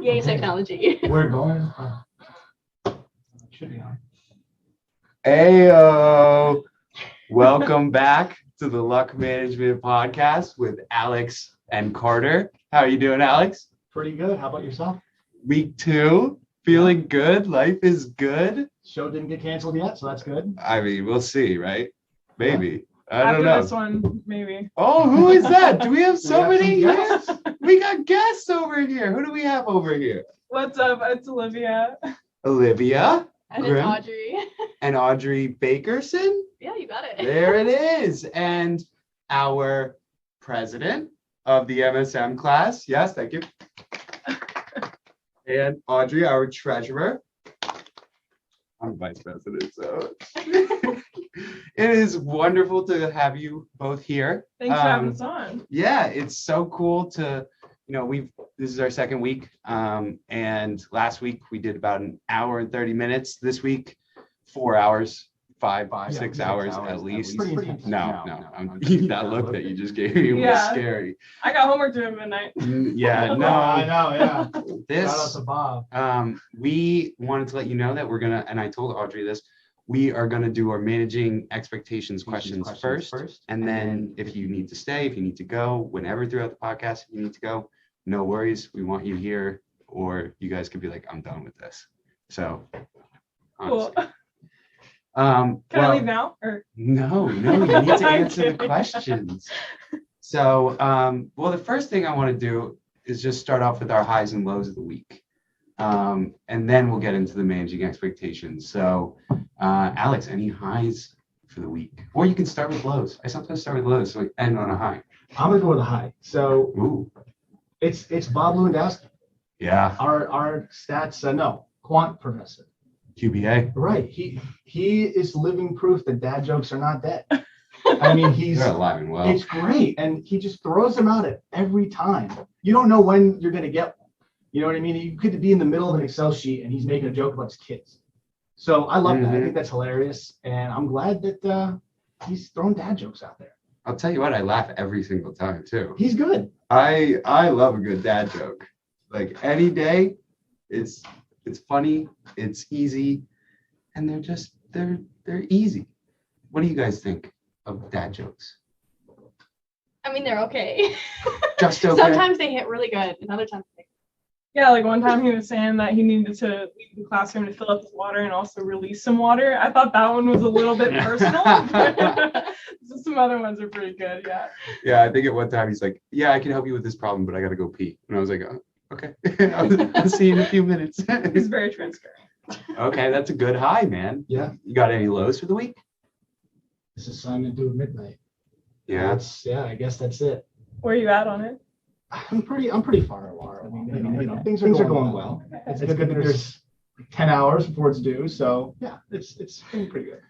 Yay, technology. We're going. Should be on. Heyo! Welcome back to the Luck Management Podcast with Alex and Carter. How are you doing, Alex? Pretty good. How about yourself? Week 2, feeling good. Life is good. Show didn't get canceled yet, so that's good. I mean, we'll see, right? Maybe. I After don't know. this one, maybe. Oh, who is that? Do we have so have many some here? guests. We got guests over here. Who do we have over here? What's up? It's Olivia. Olivia And Grimm. it's Audrey. And Audrey Bakerson. Yeah, you got it. There it is. And our president of the MSM class. Yes, thank you. And Audrey, our treasurer. I'm vice president, so it is wonderful to have you both here. Thanks for having us on. Yeah, it's so cool to, this is our second week. And last week we did about an hour and 30 minutes. This week, 4 hours, 6 hours at least. Pretty intense. No, that look that you just gave me was Yeah. scary. I got homework due at midnight. Yeah, I no. know, yeah. Shout out This, to Bob. we wanted to let you know that we're gonna, and I told Audrey this, we are gonna do our managing expectations questions first. And then if you need to stay, if you need to go, whenever throughout the podcast, if you need to go, no worries. We want you here, or you guys could be like, I'm done with this. So, Cool. honestly. Can I well, leave now? Or No, you need to I'm answer the kidding. questions. So, well, the first thing I want to do is just start off with our highs and lows of the week. And then we'll get into the managing expectations. So, Alex, any highs for the week? Or you can start with lows. I sometimes start with lows, so we end on a high. I'm gonna go with a high. So Ooh, it's Bob Lewandowski, yeah, our stats quant professor. QBA. Right. He is living proof that dad jokes are not dead. I mean, They're alive and well. it's great, and he just throws them out at every time. You don't know when you're gonna get one. You know what I mean? You could be in the middle of an Excel sheet and he's making a joke about his kids. So I love that. I Mhm. think that's hilarious, and I'm glad that he's throwing dad jokes out there. I'll tell you what, I laugh every single time too. He's good. I love a good dad joke. Like any day, it's funny, it's easy, and they're easy. What do you guys think of dad jokes? I mean, they're okay. Just okay. Sometimes they hit really good, and other times they yeah, like one time he was saying that he needed to leave the classroom to fill up his water and also release some water. I thought that one was a little bit personal. So some other ones are pretty good, yeah. Yeah, I think at one time he's like, "Yeah, I can help you with this problem, but I gotta go pee." And I was like, oh, "Okay, I'll see you in a few minutes." He's very transparent. Okay, that's a good high, man. Yeah. You got any lows for the week? This assignment due at midnight. Yeah. I guess that's it. Where are you at on it? I'm pretty far along. I mean, things are going well. It's good that there's 10 hours before it's due, so yeah, it's been pretty good.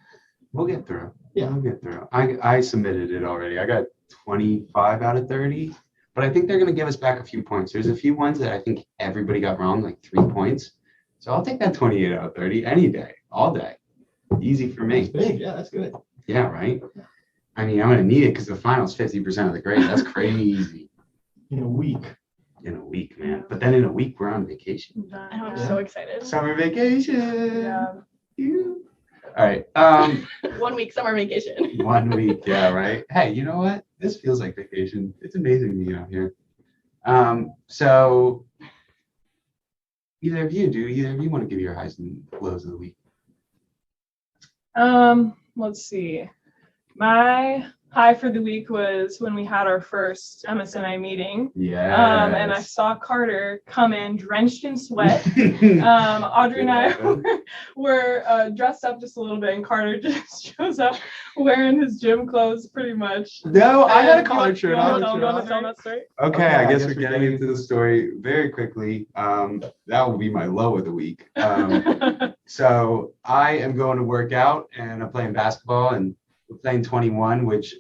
We'll get through. Yeah. We'll get through. I submitted it already. I got 25 out of 30, but I think they're gonna give us back a few points. There's a few ones that I think everybody got wrong, like 3 points. So I'll take that 28 out of 30 any day, all day. Easy for me. That's big. Yeah, that's good. Yeah, right? I mean, I'm going to need it because the final's 50% of the grade. That's crazy In a week. in a week, man. But then in a week, we're on vacation. I'm done. I know, I'm Yeah. so excited. Summer vacation. Yeah. Ew. All right. 1 week summer vacation. 1 week. Yeah, right. Hey, you know what? This feels like vacation. It's amazing being out here. So either of you want to give your highs and lows of the week? Let's see. My high for the week was when we had our first MSMA meeting. Yeah. And I saw Carter come in drenched in sweat. Audrey and I were dressed up just a little bit, and Carter just shows up wearing his gym clothes pretty much. No, I had a And collared shirt on. You want to tell that story? Okay, I guess we're getting into the story very quickly. That will be my low of the week. So I am going to work out, and I'm playing basketball, and we're playing 21, which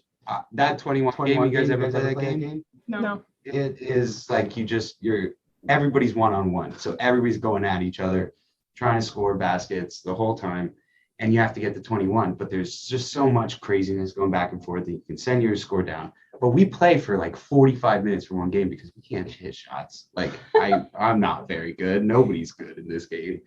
that 21 game, you guys ever play that game? No. It is like everybody's one-on-one. So everybody's going at each other, trying to score baskets the whole time. and you have to get to 21, but there's just so much craziness going back and forth that you can send your score down. But we play for like 45 minutes for one game because we can't hit shots. Like I'm not very good. Nobody's good in this game.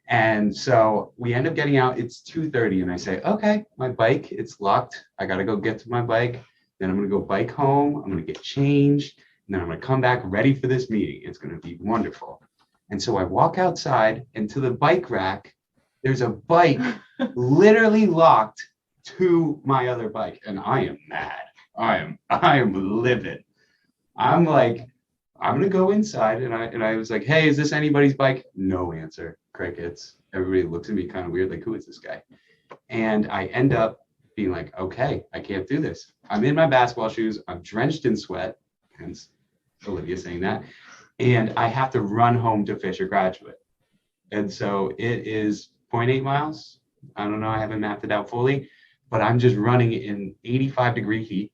And so we end up getting out. It's 2:30 and I say, okay, my bike, it's locked. I got to go get to my bike. Then I'm going to go bike home. I'm going to get changed. And then I'm going to come back ready for this meeting. It's going to be wonderful. And so I walk outside and to the bike rack, there's a bike literally locked to my other bike. And I am mad. I am livid. I'm like, I'm gonna go inside, and I was like, hey, is this anybody's bike? No answer. Crickets. Everybody looks at me kind of weird, like, who is this guy? And I end up being like, okay, I can't do this. I'm in my basketball shoes. I'm drenched in sweat, hence Olivia saying that. And I have to run home to Fisher Graduate. And so it is 0.8 miles. I don't know. I haven't mapped it out fully, but I'm just running in 85-degree heat.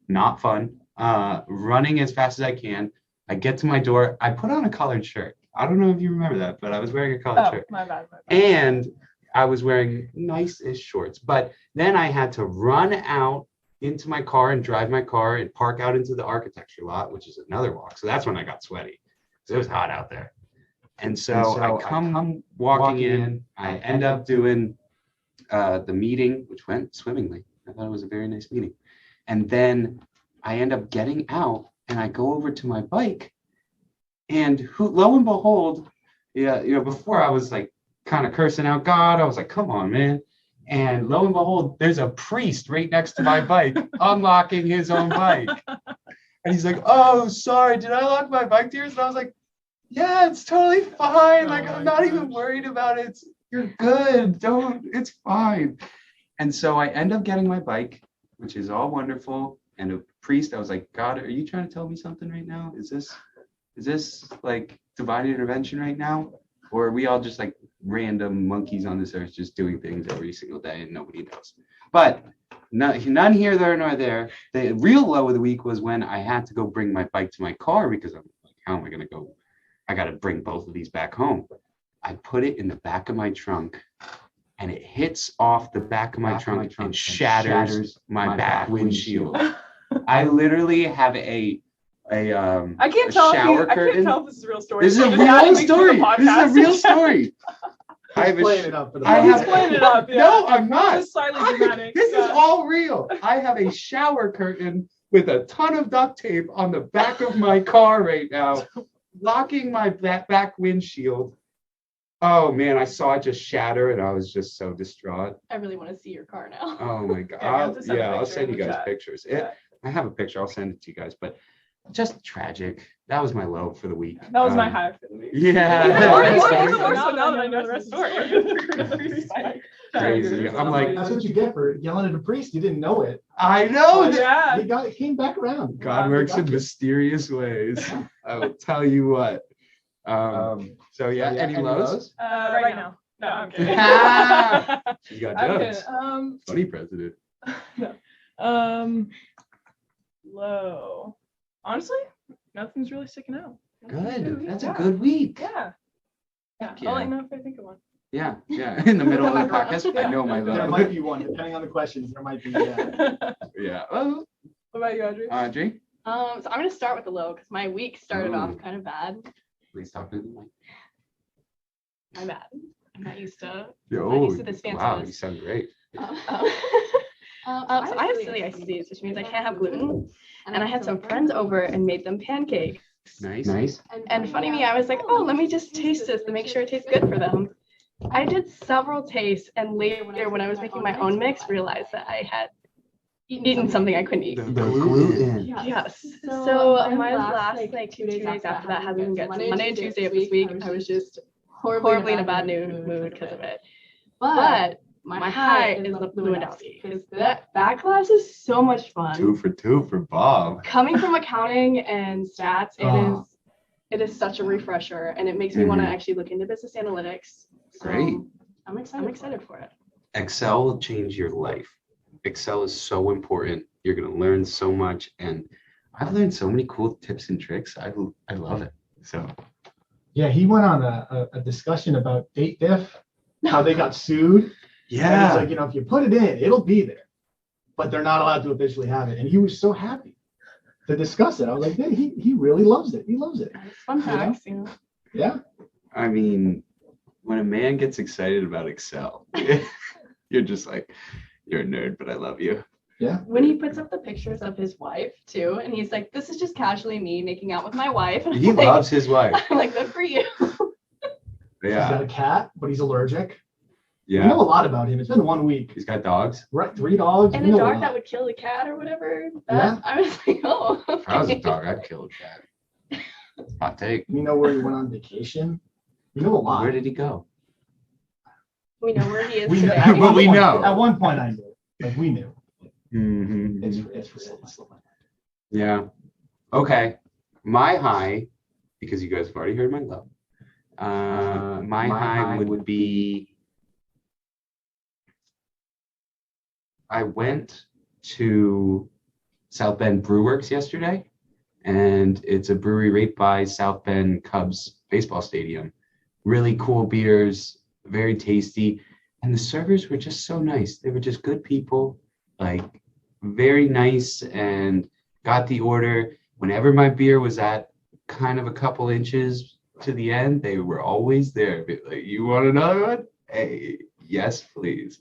Not fun. Running as fast as I can. I get to my door. I put on a collared shirt. I don't know if you remember that, but I was wearing a collared shirt. My bad. And I was wearing nice-ish shorts. But then I had to run out into my car and drive my car and park out into the architecture lot, which is another walk. So that's when I got sweaty. So it was hot out there. And so I come walking in. I end up doing the meeting, which went swimmingly. I thought it was a very nice meeting. And then I end up getting out and I go over to my bike, and lo and behold, before I was like kind of cursing out God, I was like, come on, man. And lo and behold, there's a priest right next to my bike unlocking his own bike. And he's like, oh, sorry, did I lock my bike to yours? And I was like, yeah, it's totally fine. Like, I'm not even worried about it. You're good. It's fine. And so I end up getting my bike, which is all wonderful. And a priest, I was like, God, are you trying to tell me something right now? Is this like divine intervention right now? Or are we all just like random monkeys on this earth just doing things every single day and nobody knows? But none here, there, nor there. The real low of the week was when I had to go bring my bike to my car because I'm like, how am I going to go? I got to bring both of these back home. I put it in the back of my trunk, and it hits off the back of my trunk and shatters my back windshield. I literally have a I can't tell if this is a real story. This is a real story. This is a real story. He's playing it up for the He's playing it up. Yeah. No, I'm not. It's slightly dramatic. This is all real. I have a shower curtain with a ton of duct tape on the back of my car right now, blocking my back windshield. Oh man, I saw it just shatter and I was just so distraught. I really want to see your car now. Oh my God. I'll send you guys pictures. I have a picture. I'll send it to you guys, but just tragic. That was my low for the week. That was my high for the week. Yeah. Now that I know the rest of the story. Crazy. I'm like, that's what you get for yelling at a priest. You didn't know it. I know. Yeah. It came back around. God works in mysterious ways. I will tell you what. So yeah, any lows? Right now. No, I'm kidding. You got jokes. Funny president. No. Low. Honestly, nothing's really sticking out. Good. That's a good week. Yeah. I'll let you know if I think of one. Yeah. In the middle of the podcast, I know my low. There might be one, depending on the questions. There might be. Yeah. What about you, Audrey? Audrey? So I'm going to start with the low because my week started off kind of bad. Please talk to the mic. I'm bad. I'm not used to. Wow, fanciness. you sound great. So I have celiac disease, which means I can't have gluten. And I had some friends over and made them pancakes. Nice. And funny me, I was like, oh, let me just taste this to make sure it tastes good for them. I did several tastes, and later when I was making my own mix, realized that I had eaten something I couldn't eat. The gluten. Yes. So my last 2 days after that hasn't been good. So Monday and Tuesday of this week, I was just horribly in a bad mood because of it. But my high is Lewandowski because that class is so much fun. 2 for 2 for Bob. Coming from accounting and stats, it is such a refresher, and it makes me want to actually look into business analytics. So Great. I'm excited for it. Excel will change your life. Excel is so important. You're going to learn so much, and I've learned so many cool tips and tricks. I love it. So Yeah, he went on a discussion about date diff, how they got sued. And it's like, you know, if you put it in, it'll be there. But they're not allowed to officially have it. And he was so happy to discuss it. I was like, yeah, he really loves it. He loves it. It's fun facts, you know? Yeah. I mean, when a man gets excited about Excel, you're just like, you're a nerd, but I love you. Yeah. When he puts up the pictures of his wife too, and he's like, this is just casually me making out with my wife. And He I'm like, loves his wife. I'm like, good for you. He's got Yeah. a cat, but he's allergic. We Yeah. know a lot about him. It's been 1 week. He's got dogs. Right, 3 dogs. And We a know a dog lot. that would kill the cat or whatever. Yeah. I was like, oh. If I was a okay. dog, I'd kill a cat. Hot take. We know where he went on vacation. We know a lot. Where did he go? We know where he is We know, today. at, But one we point, know. At one point, I knew. Like, we knew. Mm-hmm. It's real. Yeah. Okay. My high, because you guys have already heard my low. My high would be I went to South Bend Brew Works yesterday, and it's a brewery right by South Bend Cubs baseball stadium. Really cool beers, very tasty, and the servers were just so nice. They were just good people, like very nice, and got the order. Whenever my beer was at kind of a couple inches to the end, they were always there. Like, you want another one? Hey, yes, please.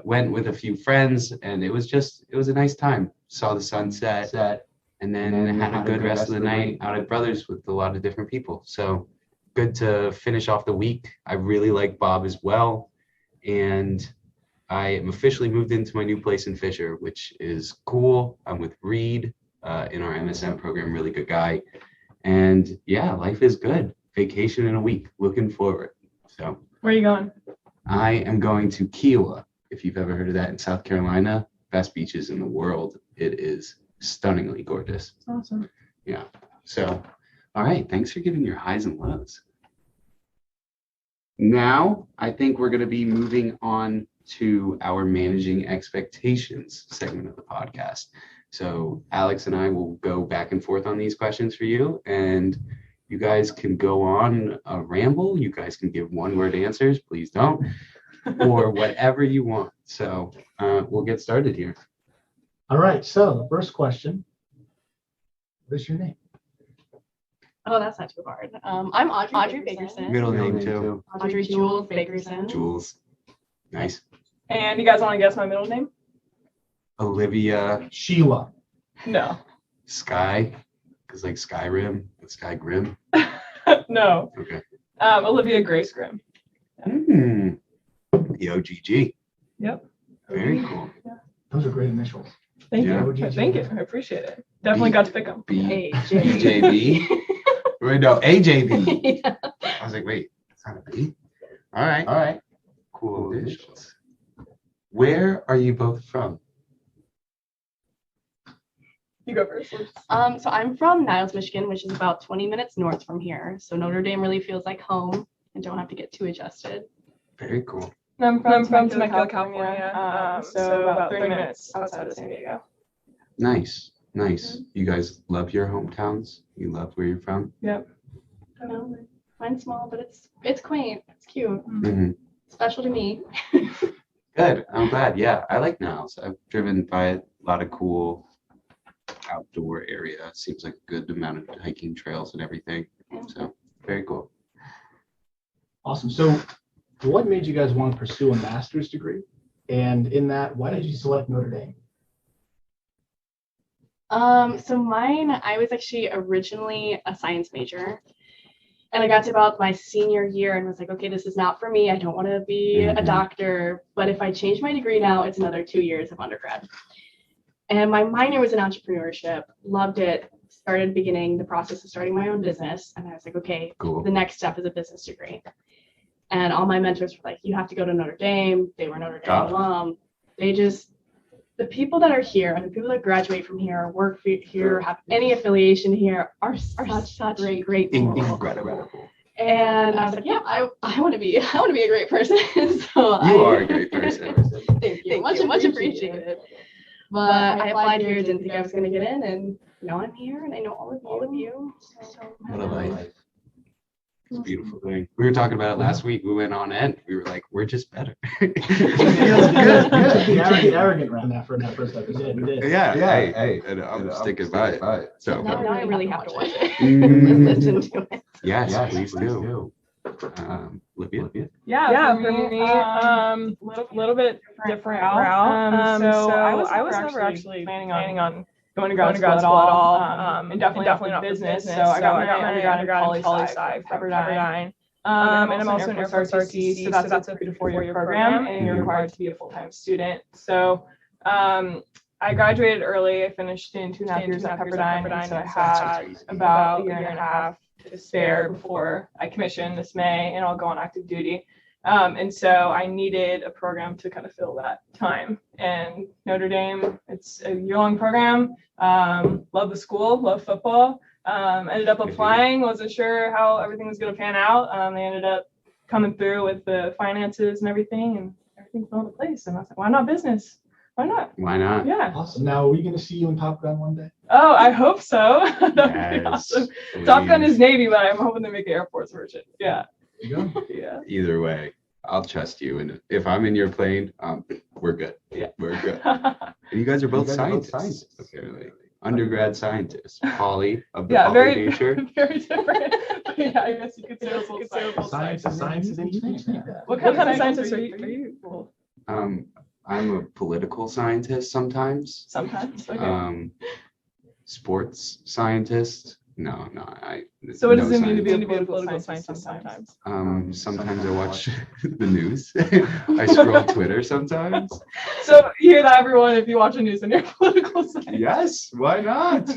Went with a few friends, and it was a nice time. Saw the sunset, and then had a good rest of the night out at Brothers with a lot of different people. So good to finish off the week. I really like Bob as well, and I am officially moved into my new place in Fisher, which is cool. I'm with Reed in our MSM program, really good guy. And yeah, life is good. Vacation in a week, looking forward. So Where are you going? I am going to Kiowa, if you've ever heard of that, in South Carolina. Best beaches in the world. It is stunningly gorgeous. Awesome. Yeah. So, all right. Thanks for giving your highs and lows. Now, I think we're going to be moving on to our managing expectations segment of the podcast. So Alex and I will go back and forth on these questions for you, and you guys can go on a ramble. You guys can give one-word answers. Please don't. Or whatever you want. So we'll get started here. All right. So the first question. What is your name? Oh, that's not too hard. I'm Audrey Bakerson. Middle name too. Audrey Jules Bakerson. Jules. Nice. And you guys want to guess my middle name? Olivia Sheila. No. Sky. Because like Skyrim, but Sky Grim. No. Okay. Olivia Grace Grimm. The OGG. Yep. Very cool. Those are great initials. Thank Yeah. you. Thank you. I appreciate it. Definitely got to pick them. BJB. Wait, no, AJB. Yeah. I was like, wait, it's not a B. All right. Cool initials. Where are you both from? You go first. So I'm from Niles, Michigan, which is about 20 minutes north from here. So Notre Dame really feels like home and don't have to get too adjusted. Very cool. I'm from Temecula, California. So about 30 minutes outside of San Diego. Nice. You guys love your hometowns? You love where you're from? Yep. I don't know, mine's small, but it's quaint. It's cute. Mm-hmm. Special to me. Good. I'm glad. Yeah, I like Niles. I've driven by a lot of cool outdoor area. Seems like a good amount of hiking trails and everything. So very cool. Awesome. So what made you guys want to pursue a master's degree? And in that, why did you select Notre Dame? So mine, I was actually originally a science major. And I got to about my senior year and was like, okay, this is not for me. I don't want to be a doctor. But if I change my degree now, it's another 2 years of undergrad. And my minor was in entrepreneurship. Loved it. Started beginning the process of starting my own business. And I was like, okay, Cool. the next step is a business degree. And all my mentors were like, you have to go to Notre Dame. They were Notre Dame alum. The people that are here and the people that graduate from here, work here, have any affiliation here are such great people. Incredible. And I was like, yeah, I want to be a great person. So You are a great person. Thank you. Much appreciated. But I applied here, didn't think I was going to get in, and now I'm here, and I know all of you. So What a life. It's a beautiful thing. We were talking about it last week. We went on end. We were like, we're just better. Good. The arrogant around that for that first episode. We did. Yeah. Hey, and I'm sticking by it. So Now I really have to watch it. Mm. Listen to it. yes, please do. Olivia. Yeah, for me, little bit different route. So I was never actually planning on going to grad school at all, and definitely not business. So I got my undergrad in poli-sci, Pepperdine. And I'm also in Air Force RTC, so that's a 3 to 4 year program, and you're required to be a full-time student. So I graduated early. I finished in 2.5 years at Pepperdine, so I had about a year and a half to spare before I commission this May, and I'll go on active duty. And so I needed a program to kind of fill that time. And Notre Dame, it's a year-long program. Love the school, love football. Ended up applying, wasn't sure how everything was going to pan out. They ended up coming through with the finances and everything fell into place. And I was like, why not business? Why not? Why not? Yeah. Awesome. Now, are we going to see you in Top Gun one day? Oh, I hope so. That would be awesome. Please. Top Gun is Navy, but I'm hoping they make an Air Force version. Yeah. There you go. Yeah. Either way, I'll trust you. And if I'm in your plane, we're good. Yeah. We're good. And you guys are both scientists, apparently. Undergrad scientists. Poly of the poly very nature. very different. Yeah, I guess you could say both Science is engineering. What kind of scientist are you? Well, I'm a political scientist sometimes. sometimes. Okay. Sports scientist. No. So what does no it mean to be a science. political scientist sometimes? Sometimes I watch the news. I scroll Twitter sometimes. So you hear that, everyone, if you watch the news and you're a political scientist. Yes, why not?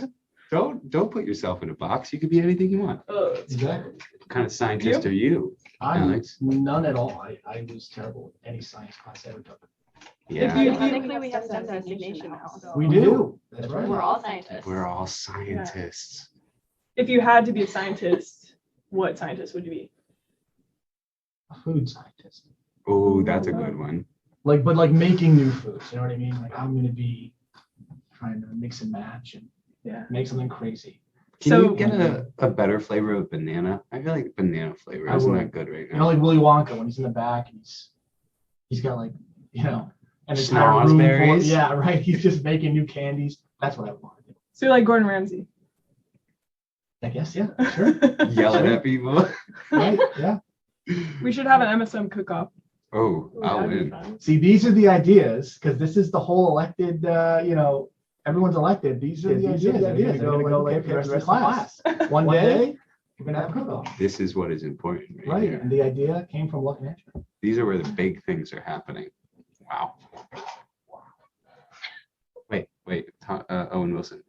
Don't put yourself in a box. You could be anything you want. Exactly. What kind of scientist are you? I'm Alex? none at all. I was terrible at any science class I ever took. Yeah. Technically, we have STEM designation now. So We do. That's right. We're all scientists. We're all scientists. If you had to be a scientist, what scientist would you be? A food scientist. Oh, that's a good one. But making new foods. You know what I mean? Like I'm going to be trying to mix and match and make something crazy. Can you get a better flavor of banana? I feel like banana flavor isn't that good right now. You know, like Willy Wonka when he's in the back and he's got like, you know, an entire room full Snozberries? yeah, right. He's just making new candies. That's what I want to do. So you're like Gordon Ramsay. I guess, yeah, sure. Yelling at people. Right, yeah. We should have an MSM cook-off. Oh, I'll That'd be win. fun. See, these are the ideas because this is the whole elected, everyone's elected. These are the ideas. They're going to go like the rest of the class. One day, we're going to have a cook-off. This is what is important Right, here. and the idea came from looking at you. These are where the big things are happening. Wow. Wait, Owen Wilson.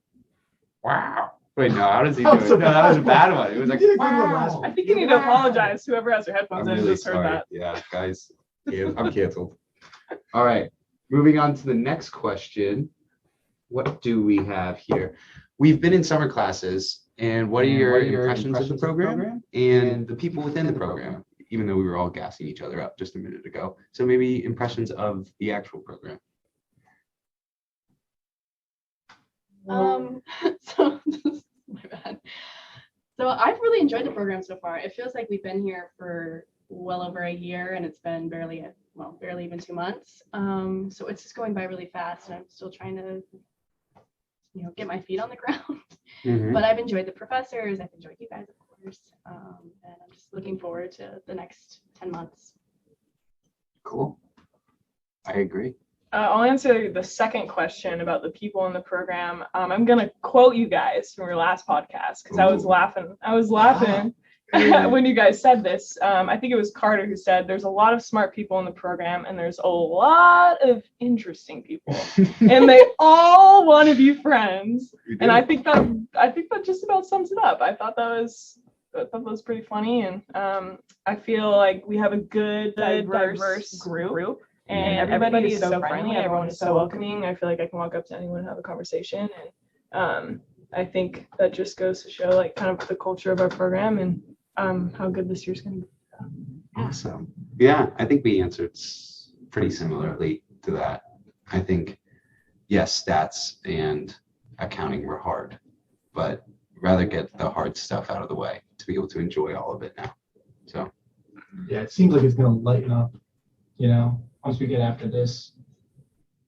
Wow. Wait, no, how does he do it? No, that was a bad one. It was like, You did a good one last wow. week. I think you need to apologize to whoever has their headphones I'm in and really just heard sorry. that. Yeah, guys, I'm canceled. All right, moving on to the next question. What do we have here? We've been in summer classes, and what are your impressions of the program and the people within the program? Even though we were all gassing each other up just a minute ago. So maybe impressions of the actual program. So my bad. So I've really enjoyed the program so far. It feels like we've been here for well over a year, and it's been barely even 2 months. So it's just going by really fast, and I'm still trying to, get my feet on the ground. Mm-hmm. But I've enjoyed the professors. I've enjoyed you guys, of course, and I'm just looking forward to the next 10 months. Cool. I agree. I'll answer the second question about the people in the program. I'm going to quote you guys from your last podcast because I was laughing. When you guys said this. I think it was Carter who said there's a lot of smart people in the program and there's a lot of interesting people and they all want to be friends. And I think that just about sums it up. I thought that was pretty funny, and I feel like we have a good diverse group. And everybody is so friendly. Everyone is so welcoming. I feel like I can walk up to anyone and have a conversation. And I think that just goes to show like kind of the culture of our program and how good this year's going to be. Awesome. Yeah, I think we answered pretty similarly to that. I think, yes, stats and accounting were hard, but rather get the hard stuff out of the way to be able to enjoy all of it now. Yeah, it seems like it's gonna lighten up, once we get after this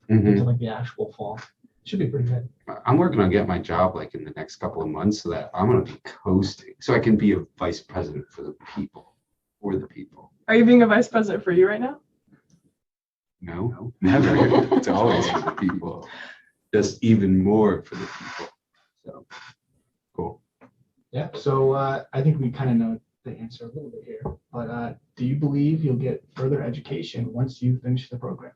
into like the actual fall. Should be pretty good. I'm working on getting my job like in the next couple of months so that I'm gonna be coasting, so I can be a vice president for the people. Are you being a vice president for you right now? No, never. It's always for the people. Just even more for the people. So cool. Yeah. So I think we kind of know the answer a little bit here, but do you believe you'll get further education once you finish the program?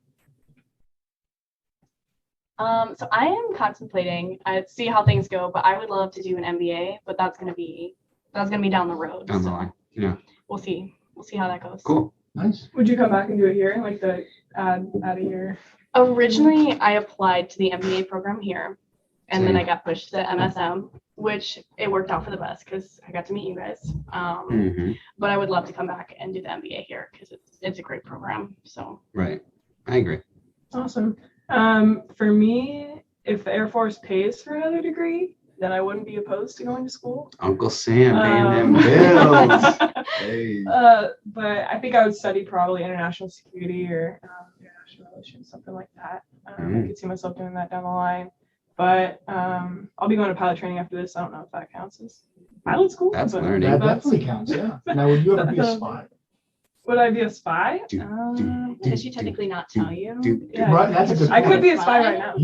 So I am contemplating. I see how things go, but I would love to do an MBA, but that's gonna be down the road. Down the so line. Yeah. We'll see how that goes. Cool. Nice. Would you come back and do it here, like the add a year? Originally, I applied to the MBA program here, and then Same. I got pushed to MSM, which it worked out for the best because I got to meet you guys. But I would love to come back and do the MBA here because it's a great program. So. Right. I agree. Awesome. For me, if the Air Force pays for another degree, then I wouldn't be opposed to going to school. Uncle Sam paying them bills. Hey. But I think I would study probably international security or international relations, something like that. I could see myself doing that down the line. But I'll be going to pilot training after this. I don't know if that counts as pilot school. That's but learning. That definitely counts. Yeah. Now, would you ever be a spy? Would I be a spy? Did she technically not tell you? Yeah. Right. That's a good I point. could be a spy right now.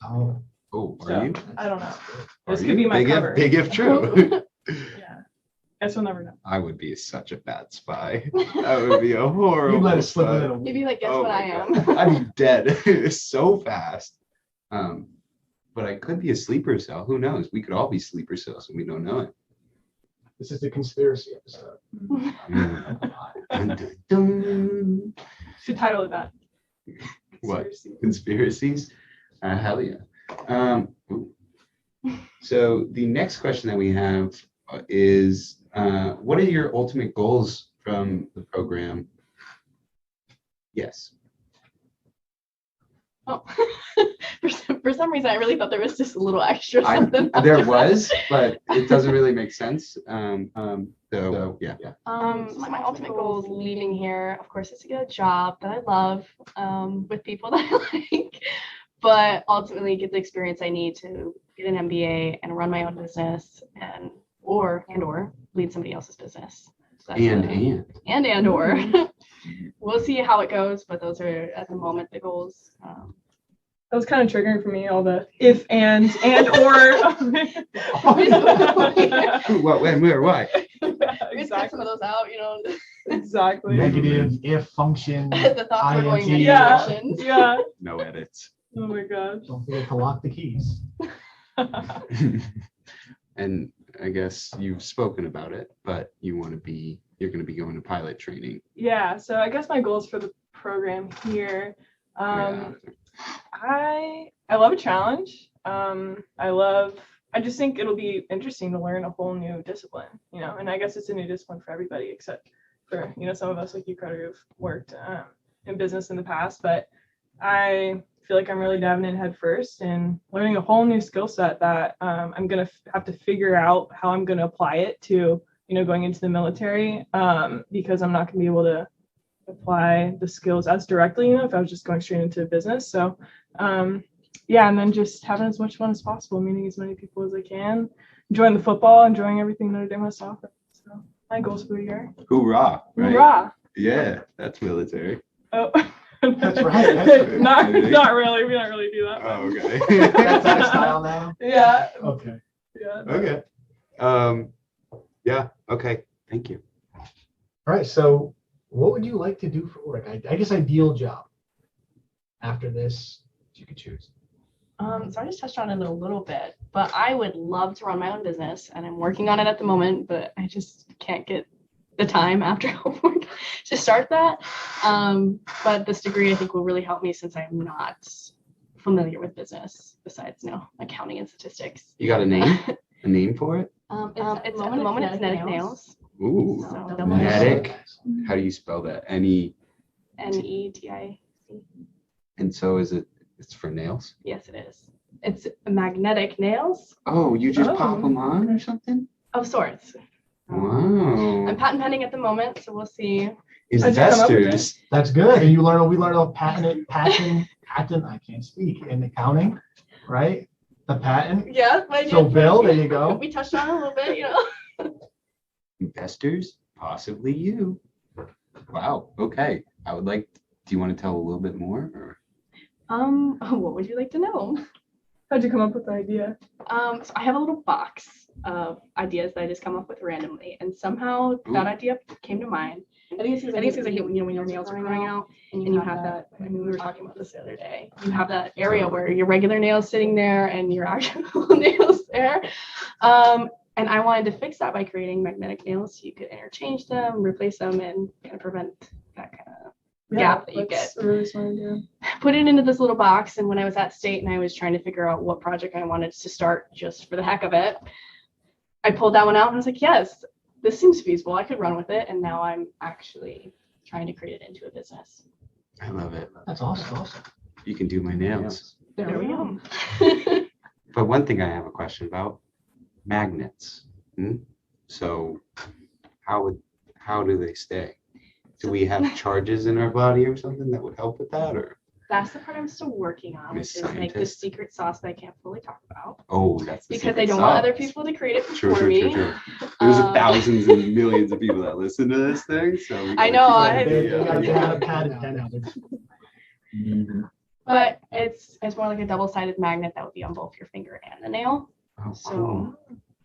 Oh, So, are you? I don't know. Are This you? could be my big cover. Big if true. Yeah. Guess we'll never know. I would be such a bad spy. That would be a horrible. You'd let it slip spy. within a You'd week. be like, guess Oh what my I God. am. I'd be dead so fast. But I could be a sleeper cell. Who knows? We could all be sleeper cells and we don't know it. This is the conspiracy episode. Dun, dun, dun. Should title it that. What? Seriously. Conspiracies? Hell yeah. Ooh. So the next question that we have is, what are your ultimate goals from the program? Yes. Oh. For some reason, I really thought there was just a little extra something. There was, but it doesn't really make sense. So yeah. My ultimate goal is leaving here. Of course, it's to get a job that I love, with people that I like, but ultimately get the experience I need to get an MBA and run my own business or lead somebody else's business. So that's or. We'll see how it goes, but those are at the moment the goals. That was kind of triggering for me, all the if, and, or. Who, what, when, where, why? Just cut some of those out, Exactly. Negative if function. The thoughts were going in Yeah. directions. Yeah. No edits. Oh my gosh. Don't forget to lock the keys. And I guess you've spoken about it, but you're going to be going to pilot training. Yeah. So I guess my goals for the program here. I love a challenge. I just think it'll be interesting to learn a whole new discipline, and I guess it's a new discipline for everybody except for, some of us like you, Carter, who've worked in business in the past, but I feel like I'm really diving in head first and learning a whole new skill set that I'm going to have to figure out how I'm going to apply it to, going into the military, because I'm not going to be able to apply the skills as directly, if I was just going straight into business. So, and then just having as much fun as possible, meeting as many people as I can, enjoying the football, enjoying everything Notre Dame has to offer. So my goals for the year. Hoorah! Right? Hoorah! Yeah, that's military. Oh. That's right. Not really. We don't really do that. Oh, okay. That's our style now. Yeah. Okay. Yeah. Okay. Yeah. Okay. Thank you. All right. So, what would you like to do for work? I guess ideal job. After this, you could choose. So I just touched on it a little bit, but I would love to run my own business, and I'm working on it at the moment, but I just can't get the time after homework to start that. But this degree I think will really help me since I'm not familiar with business besides accounting and statistics. You got a name? A name for it? It's at the moment it's Kinetic Nails. Ooh. So Kinetic. How do you spell that? N-E. N-E-T-I-C. And so it's for nails? Yes, it is. It's magnetic nails. Oh, you just pop them on or something? Of sorts. Wow. I'm patent pending at the moment, so we'll see Investors. That's good. And we learn about patent, I can't speak, in accounting, right? The patent. Yeah, So Bill, there you go. We touched on it a little bit, Investors, possibly you. Wow. Okay. Do you want to tell a little bit more? Or? What would you like to know? How'd you come up with the idea? So I have a little box of ideas that I just come up with randomly, and somehow that idea came to mind. I think it's because like when your nails are growing out, and you have that. I mean, we were talking about this the other day. You have that area where your regular nails sitting there and your actual nails there. And I wanted to fix that by creating magnetic nails so you could interchange them, replace them, and kind of prevent that kind of gap that you get. Really smart idea. Put it into this little box, and when I was at state and I was trying to figure out what project I wanted to start just for the heck of it, I pulled that one out and I was like, yes, this seems feasible. I could run with it, and now I'm actually trying to create it into a business. I love it. That's awesome. You can do my nails. There we go. But one thing I have a question about, magnets. So how do they stay? Do we have charges in our body or something that would help with that, or? That's the part I'm still working on, which is like the secret sauce that I can't fully talk about. Oh, that's the because I don't want other people to create it for me. True. There's thousands and millions of people that listen to this thing, so I know. But it's more like a double-sided magnet that would be on both your finger and the nail. Oh, so cool.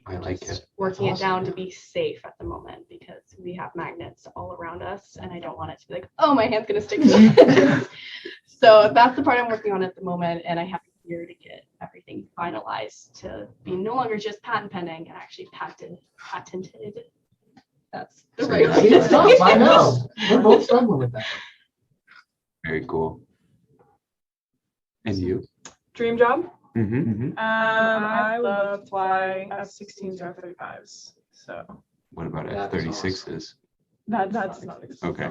I like it. Working it down to be safe at the moment because we have magnets all around us, and I don't want it to be like, oh, my hand's gonna stick to it. So that's the part I'm working on at the moment, and I have a year to get everything finalized to be no longer just patent pending and actually patented. That's the right way to say it. I know. We're both struggling with that. Very cool. And you? Dream job? I would love to fly F-16s or F-35s. So. What about F-36s? That's not okay.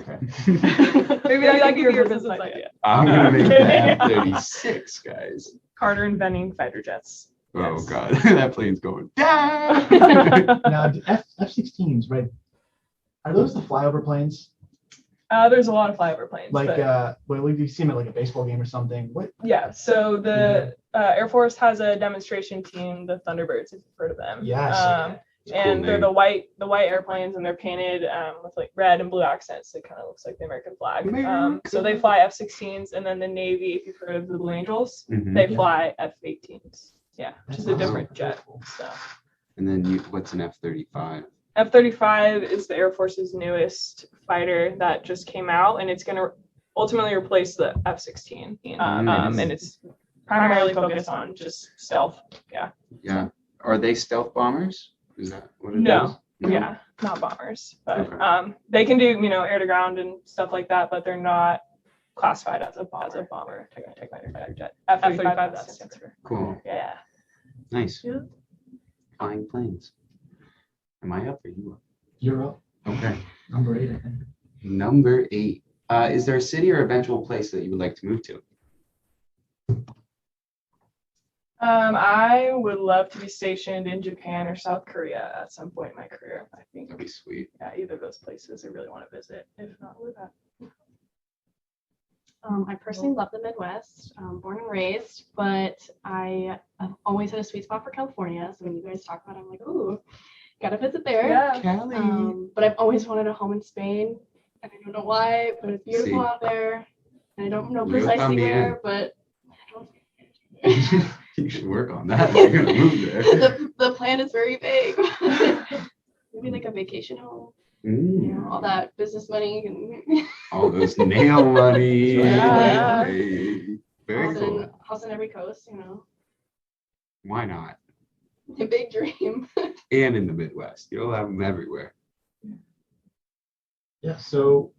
Maybe that could be your business idea. I'm gonna make the F-36, guys. Carter inventing fighter jets. Oh yes. God, that plane's going down. Now, F-16s, right? Are those the flyover planes? There's a lot of flyover planes. Like, you see them at like a baseball game or something. What? Yeah. So the Air Force has a demonstration team, the Thunderbirds, if you've heard of them. Yes. And they're the white airplanes, and they're painted with like red and blue accents. It kind of looks like the American flag. So they fly F-16s, and then the Navy, if you've heard of the Blue Angels, they fly F-18s. Yeah, which is a different jet. So. And then what's an F-35? F-35 is the Air Force's newest fighter that just came out, and it's going to ultimately replace the F-16. And it's primarily focused on just stealth. Yeah. Yeah. Are they stealth bombers? Is that what it is? No. Yeah, not bombers. But they can do, air to ground and stuff like that, but they're not classified as a bomber. Take my fighter jet. F-35, that's the answer. Cool. Yeah. Nice. Yeah. Flying planes. Am I up or you up? You're up. Okay. Number 8, I think. Number 8. Is there a city or eventual place that you would like to move to? I would love to be stationed in Japan or South Korea at some point in my career. I think That'd be sweet. Yeah, either of those places I really want to visit, if not live at. I personally love the Midwest, born and raised, but I have always had a sweet spot for California. So when you guys talk about it, I'm like, ooh, gotta visit there. Yeah. Cali. But I've always wanted a home in Spain, and I don't know why, but it's beautiful out there. And I don't know precisely where, but you should work on that. You're gonna move there. The plan is very vague. Maybe like a vacation home. All that business money and all those nail money. Yeah. Very cool. House on every coast, Why not? A big dream. And in the Midwest, you'll have them everywhere. Yeah. So,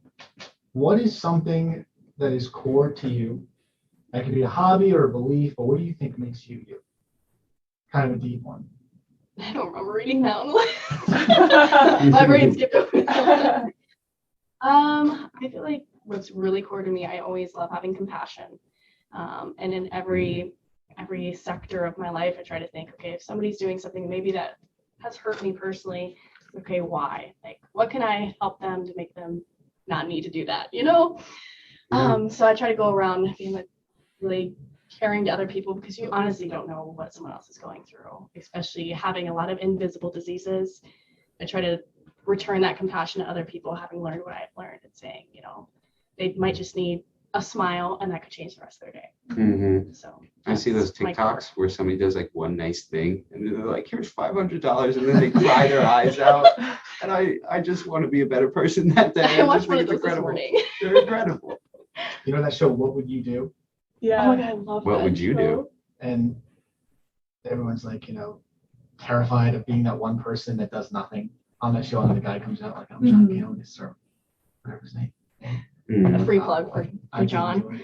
what is something that is core to you? That could be a hobby or a belief, but what do you think makes you you? Kind of a deep one. I don't remember reading that one. My brain skipped over that. I feel like what's really core to me, I always love having compassion. And in every sector of my life, I try to think, okay, if somebody's doing something maybe that has hurt me personally, okay, why? Like, what can I help them to make them not need to do that, So I try to go around being like really caring to other people, because you honestly don't know what someone else is going through, especially having a lot of invisible diseases. I try to return that compassion to other people, having learned what I've learned, and saying, they might just need a smile, and that could change the rest of their day. Mm-hmm. So I see those TikToks where somebody does like one nice thing, and they're like, "Here's $500," and then they cry their eyes out. And I just want to be a better person that day. I watched one of those this morning. They're incredible. You know that show, What Would You Do? Yeah. Oh my God, I love What that would you show. do? And everyone's like, terrified of being that one person that does nothing on that show, and the guy comes out like, I'm John Gale, or whatever his name. A free plug for John.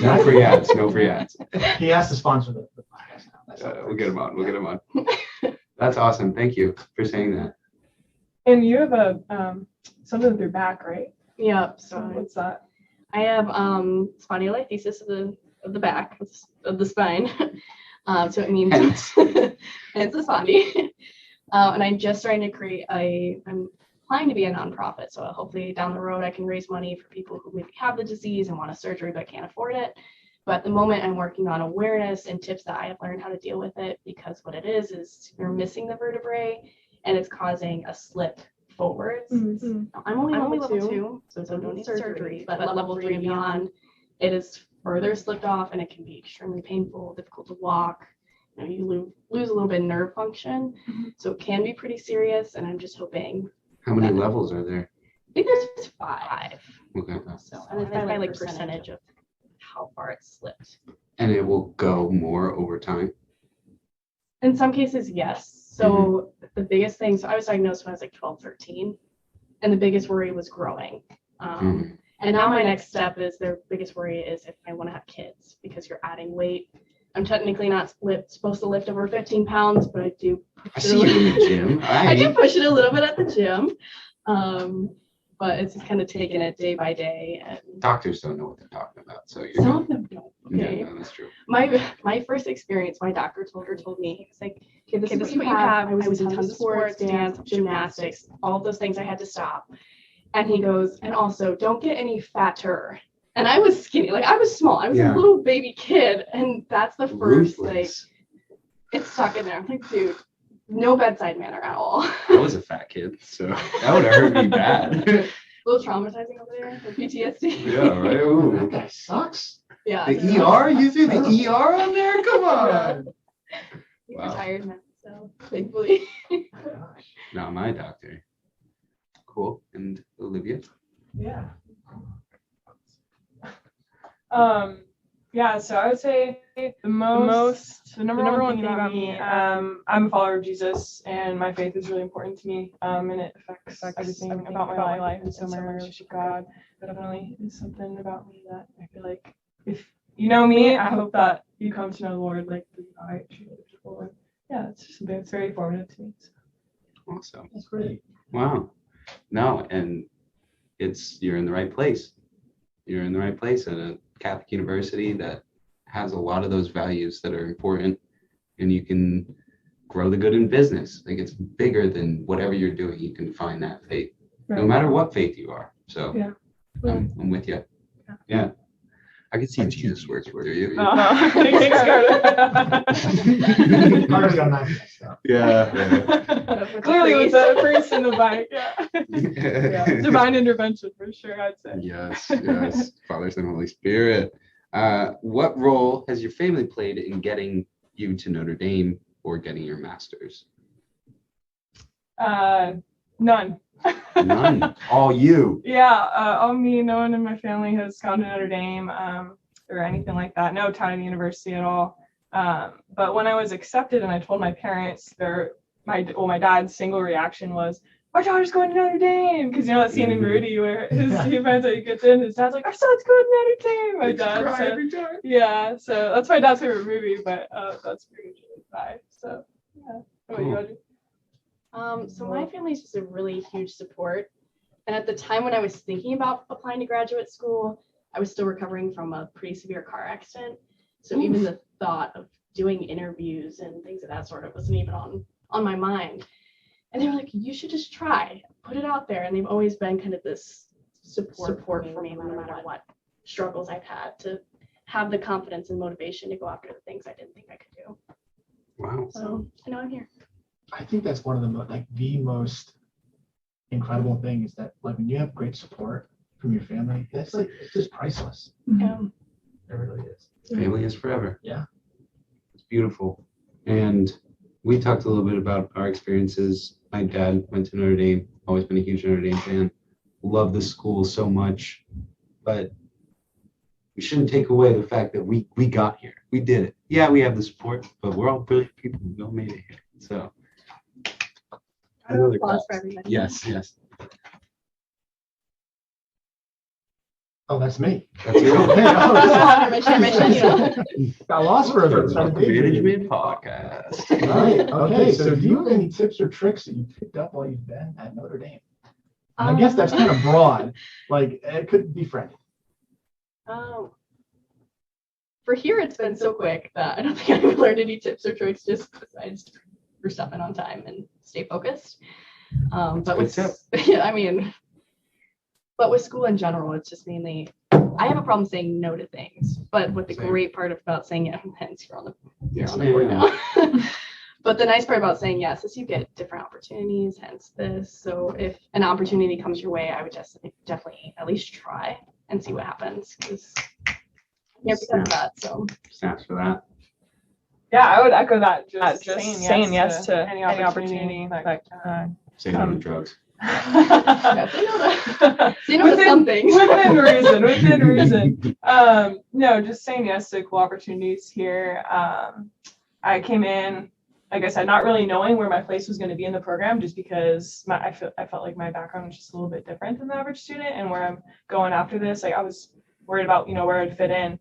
No free ads. No free ads. He has to sponsor the podcast now. That's We'll get him on. We'll get him on. That's awesome. Thank you for saying that. And you have a something with your back, right? Yep. So what's that? I have spondylolisthesis of the back of the spine. So it means Hence. it's a spondy. And I'm just starting to create I'm applying to be a nonprofit. So hopefully down the road I can raise money for people who maybe have the disease and want a surgery but can't afford it. But at the moment I'm working on awareness and tips that I have learned how to deal with it, because what it is you're missing the vertebrae and it's causing a slip forwards. Mm-hmm. I'm only level 2, so don't need surgery. But level 3 and beyond, it is further slipped off, and it can be extremely painful, difficult to walk. You lose a little bit of nerve function, so it can be pretty serious. And I'm just hoping. How many levels are there? I think there's 5. Okay. So and it's by like percentage of how far it's slipped. And it will go more over time? In some cases, yes. So the biggest thing, so I was diagnosed when I was like 12, 13, and the biggest worry was growing. And now my next step is, their biggest worry is if I want to have kids, because you're adding weight. I'm technically not supposed to lift over 15 pounds, but I do. I see you in the gym. I do push it a little bit at the gym. But it's just kind of taking it day by day. And doctors don't know what they're talking about, so you're some of them don't. Okay. Yeah, no, that's true. My first experience, my doctor told me, he was like, okay, this is what you have. I was in tons of sports, dance, gymnastics, all of those things I had to stop. And he goes, and also don't get any fatter. And I was skinny, like I was small. I was a little baby kid, and that's the first it's stuck in there. I'm like, dude, no bedside manner at all. I was a fat kid, so that would have hurt me bad. A little traumatizing over there, like PTSD. Yeah, right. Ooh. That guy sucks. Yeah. The ER? You threw the ER on there? Come on. He's retired now, so thankfully. Gosh. Not my doctor. Cool. And Olivia? Yeah. Yeah, so I would say the number one thing about me, I'm a follower of Jesus, and my faith is really important to me, and it affects everything about my life, and so my relationship with God definitely is something about me that I feel like, if you know me, I hope that you come to know the Lord like I truly do. And yeah, it's just something that's very formative to me. So. Awesome. That's great. Wow. No, and you're in the right place. You're in the right place at a Catholic university that has a lot of those values that are important, and you can grow the good in business. Like, it's bigger than whatever you're doing. You can find that faith, no matter what faith you are. So I'm with you. Yeah. I could see Jesus working through you. Thanks, Carter's got nice stuff. Yeah. Clearly with the priest in the bike. Yeah. Divine intervention for sure, I'd say. Yes. Father, Son, Holy Spirit. What role has your family played in getting you to Notre Dame or getting your master's? None. None. All you. Yeah, all me. No one in my family has gone to Notre Dame or anything like that. No tie to the university at all. But when I was accepted and I told my parents, my dad's single reaction was, "Our daughter's going to Notre Dame," because you know that scene in Rudy where he finds out he gets in. His dad's like, "Our son's going to Notre Dame." My dad said, every time. "Yeah." So that's my dad's favorite movie, but that's pretty much it. Bye. So yeah. What about you, Audrey? So my family's just a really huge support. And at the time when I was thinking about applying to graduate school, I was still recovering from a pretty severe car accident. So even the thought of doing interviews and things of that sort of wasn't even on my mind. And they were like, you should just try, put it out there. And they've always been kind of this support for me no matter what struggles I've had, to have the confidence and motivation to go after the things I didn't think I could do. Wow. So I know I'm here. I think that's one of the most incredible things, that like when you have great support from your family, it's just priceless. Yeah. It really is. Family is forever. Yeah. It's beautiful. And we talked a little bit about our experiences. My dad went to Notre Dame, always been a huge Notre Dame fan. Love the school so much, but we shouldn't take away the fact that we got here. We did it. Yeah, we have the support, but we're all brilliant people who all made it here. So another Applause class. for everybody. Yes. Oh, that's me. That's you. Got lost for a bit. Management podcast. Right. Okay. So do you have any tips or tricks that you picked up while you've been at Notre Dame? And I guess that's kind of broad. Like, it could be friendly. For here, it's been so quick that I don't think I've learned any tips or tricks, just besides for stepping on time and stay focused. But with but with school in general, it's just mainly, I have a problem saying no to things. But what the great part about saying yes, hence you're on the board now. But the nice part about saying yes is you get different opportunities, hence this. So if an opportunity comes your way, I would just definitely at least try and see what happens, because because of that. So Snaps for that. Yeah, I would echo that. Just saying yes to any opportunity Say no to drugs. say no to some things. Within reason. No, just saying yes to cool opportunities here. I came in, like I said, not really knowing where my place was going to be in the program, just because I felt like my background was just a little bit different than the average student, and where I'm going after this, like I was worried about, where I'd fit in.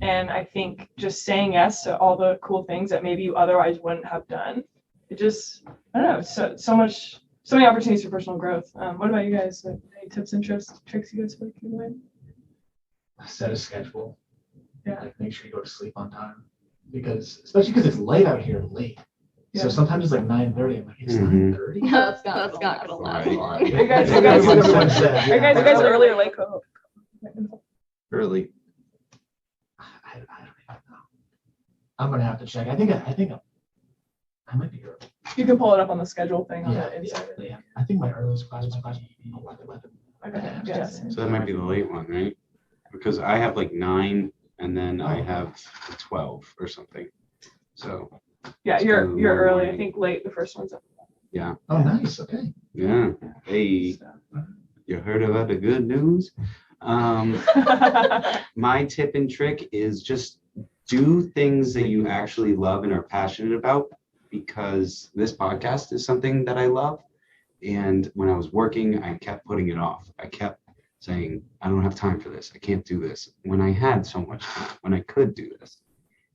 And I think just saying yes to all the cool things that maybe you otherwise wouldn't have done, it just, I don't know, so many opportunities for personal growth. What about you guys? Like, any tips and tricks you guys feel like you learned? Set a schedule. Yeah. Like, make sure you go to sleep on time, especially because it's late out here, late. Yeah. So sometimes it's like 9:30. I'm like, it's 9:30. That's not gonna last long. Are you guys early or late co-host? Early. I don't even know. I'm gonna have to check. I think I might be early. You can pull it up on the schedule thing on Yeah, the inside. yeah. I think my earliest class is 11. Okay. Yes. So that might be the late one, right? Because I have like 9, and then I have 12 or something. So Yeah, you're early. I think late. The first one's up. yeah. Oh, nice. Okay. Yeah. Hey, you heard about the good news? My tip and trick is just do things that you actually love and are passionate about, because this podcast is something that I love. And when I was working, I kept putting it off. I kept saying, I don't have time for this. I can't do this. When I had so much time, when I could do this.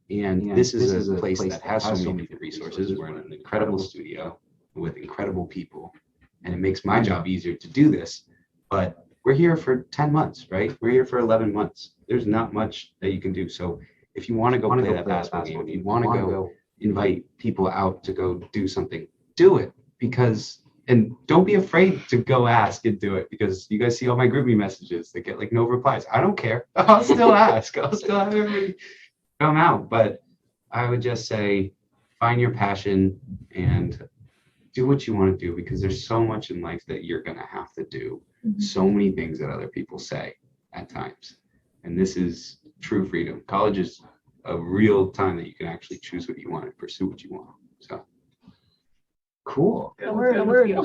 And this is a place that has so many resources. We're in an incredible studio with incredible people. And it makes my job easier to do this. But we're here for 10 months, right? We're here for 11 months. There's not much that you can do. So if you want to go play that basketball game, if you want to go invite people out to go do something, do it. And don't be afraid to go ask and do it, because you guys see all my GroupMe messages that get like no replies. I don't care. I'll still ask. I'll still have everybody come out. But I would just say, find your passion and do what you want to do, because there's so much in life that you're going to have to do. So many things that other people say at times. And this is true freedom. College is a real time that you can actually choose what you want and pursue what you want. So cool. Good word. Yeah.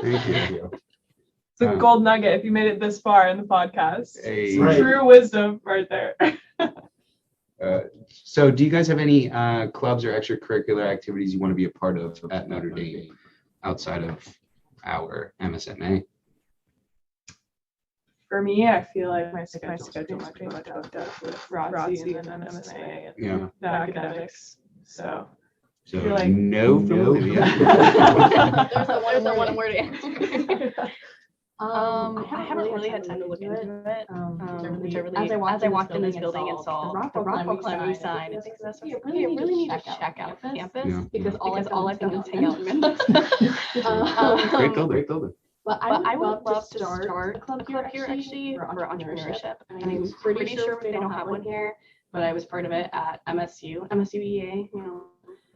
thank you. It's a gold nugget if you made it this far in the podcast. Hey. Some true wisdom right there. So do you guys have any clubs or extracurricular activities you want to be a part of at Notre Dame outside of our MSMA? For me, I feel like my schedule is pretty much booked up with ROTC and then MSMA and the academics. So like, no from Olivia. There's the one word answer. I haven't really had time to look into it. As I walked in this building and saw the rock climbing sign, it's like, you really need to check out campus, because all I've done is hang out in Mendes. Great building. But I would love to start a club here actually for entrepreneurship. I'm pretty sure they don't have one here, but I was part of it at MSUEA, you know,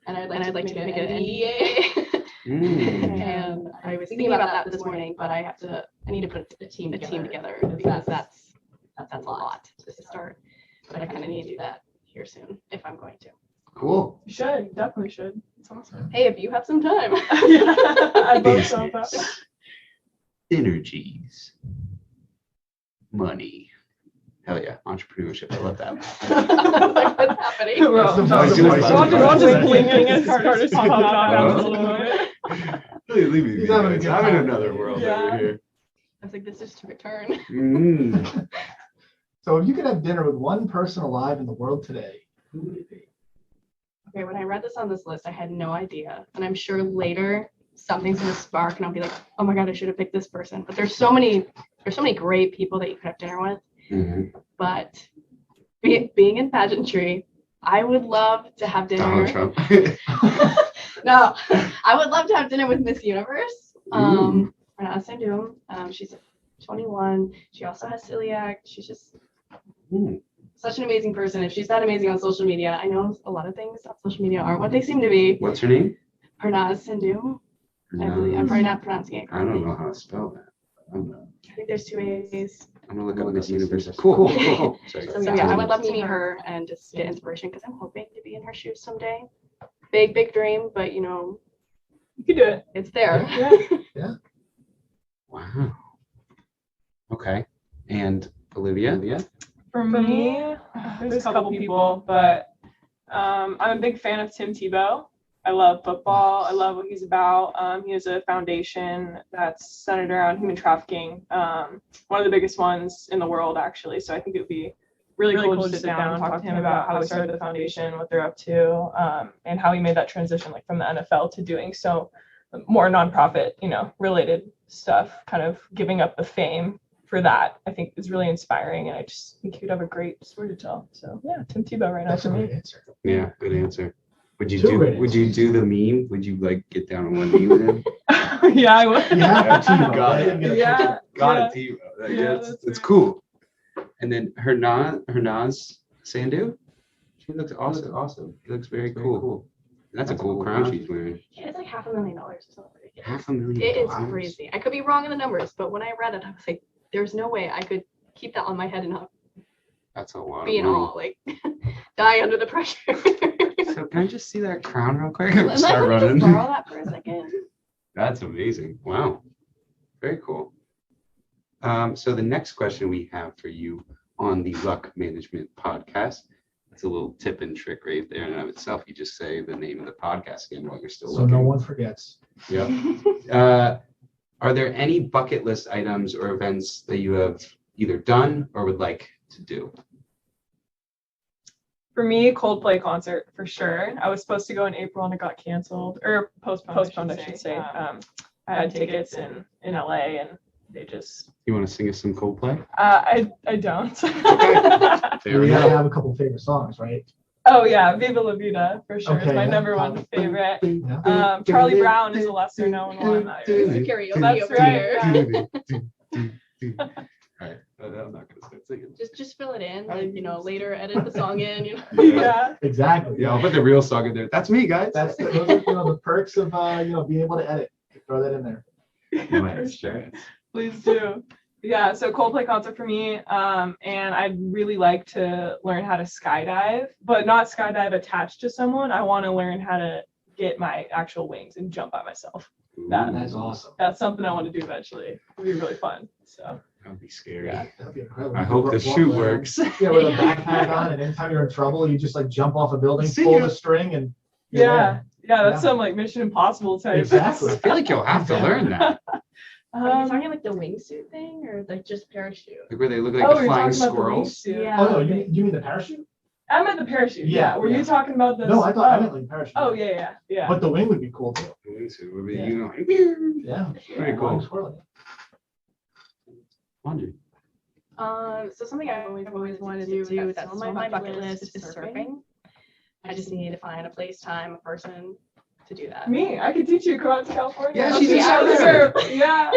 and I'd like to make it an NDA. And I was thinking about that this morning, but I need to put a team together because that's a lot to start. But I kind of need to do that here soon if I'm going to. Cool. You should, definitely should. It's awesome. Hey, if you have some time. Yeah, I'd love to help out. Energies. Money. Hell yeah, entrepreneurship. I love that. Like, what's happening? We're all just blinking as Carter's popping Oh. out a little bit. Leave me He's having a guys. good I'm in time. another world Yeah. over here. I was like, this just took a turn. Mm. So if you could have dinner with one person alive in the world today, who would it be? Okay, when I read this on this list, I had no idea. And I'm sure later something's gonna spark and I'll be like, oh my God, I should have picked this person. But there's so many great people that you could have dinner with. Mm-hmm. But being in pageantry, I would love to have dinner. Donald Trump. No, I would love to have dinner with Miss Universe. Renata Sandum. She's 21. She also has celiac. She's just such an amazing person. If she's that amazing on social media, I know a lot of things on social media aren't what they seem to be. What's her name? Renata Sandum. I believe. I'm probably not pronouncing it I don't correctly. know how to spell that. I think there's 2 A's. I'm gonna look up Miss Universe. Cool. Sorry. So yeah, I would love to meet her and just get inspiration because I'm hoping to be in her shoes someday. Big dream, but you know, You could do it. it's there. Yeah. Wow. Okay. And Olivia? For me, there's a couple people, but I'm a big fan of Tim Tebow. I love football. I love what he's about. He has a foundation that's centered around human trafficking, one of the biggest ones in the world, actually. So I think it would be really cool to sit down and talk to him about how he started the foundation, what they're up to, and how he made that transition, like from the NFL to doing so more nonprofit, related stuff, kind of giving up the fame for that. I think is really inspiring, and I just think he'd have a great story to tell. So yeah, Tim Tebow right now That's for a me. great answer. Yeah, good answer. Would you Two great do the meme? Would you like get down on one knee with him? Yeah, I would. You have to Tebow, Got right? it. You get a Yeah. picture. Got Yeah. it, Tebow. Yeah, It's that's right. cool. And then Hernaz Sandhu. She looks awesome. She looks very cool. That's a cool crown she's wearing. Yeah, it's like $500,000 or something ridiculous. $500,000. It is crazy. I could be wrong in the numbers, but when I read it, I was like, there's no way I could keep that on my head and not That's a lot be in of awe, money. like die under the pressure. So can I just see that crown real quick? Am I Start gonna running. just borrow that for a second? That's amazing. Wow. Very cool. So the next question we have for you on the Luck Management Podcast, it's a little tip and trick right there in and of itself. You just say the name of the podcast again while you're still So looking. no one forgets. Yep. Are there any bucket list items or events that you have either done or would like to do? For me, Coldplay concert for sure. I was supposed to go in April and it got canceled or postponed, I should say. I had tickets in LA and they just. You want to sing us some Coldplay? I don't. You gotta have a couple favorite songs, right? Oh yeah, Viva La Vida for sure. Okay, It's my yeah. number one favorite. Yeah. Charlie Brown is a lesser known one. Karaoke That's over right. here. All right, I'm not gonna start singing. Just fill it in, like, later edit the song in, Yeah. Exactly. Yeah, I'll put the real song in there. That's me, guys. Those are the perks of being able to edit. Throw that in there. For sure. Please do. Yeah, so Coldplay concert for me, and I'd really like to learn how to skydive, but not skydive attached to someone. I want to learn how to get my actual wings and jump by myself. That's awesome. That's something I want to do eventually. It'd be really fun. So That'd be scary. Yeah. That'd be incredible. I hope the shoe works. Yeah, with a backpack on, and anytime you're in trouble, you just like jump off a building, See pull ya. the string, and you're yeah, there. that's some like Mission Impossible type. Exactly. I feel like you'll have to learn that. Are you talking like the wingsuit thing or like just parachute? Like where they look like oh, the you're flying talking about the squirrels. wingsuit. Yeah. Oh no, you mean the parachute? I meant the parachute. Yeah, Were yeah. you talking about the? No, I thought I meant like parachute. Oh yeah. But the wing would be cool too. The wingsuit would be, Yeah. like, Yeah. Very cool. Swirling. Audrey. So something I've always wanted to do, that's on my bucket list, is surfing. I just need to find a place, time, a person to do that. Me, I could teach you. Come out to California. Yeah, I'll she's teach you how to out there. surf. Yeah.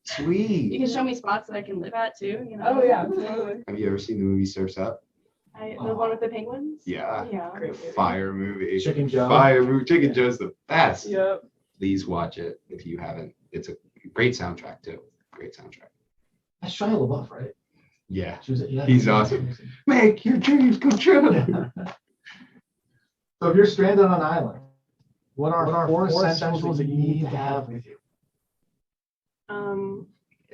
Sweet. You can show me spots that I can live at too. You know. Oh yeah, totally. Have you ever seen the movie Surf's Up? The one with the penguins. Yeah. Yeah. Great movie. Fire movie. Chicken Joe. Fire movie. Chicken Joe's the best. Yep. Please watch it if you haven't. It's a great soundtrack too. Great soundtrack. That's Shia LaBeouf, right? Yeah. Yeah. He's awesome. Make your dreams come true. Yeah. So if you're stranded on an island, what are four essentials that you need to have with you?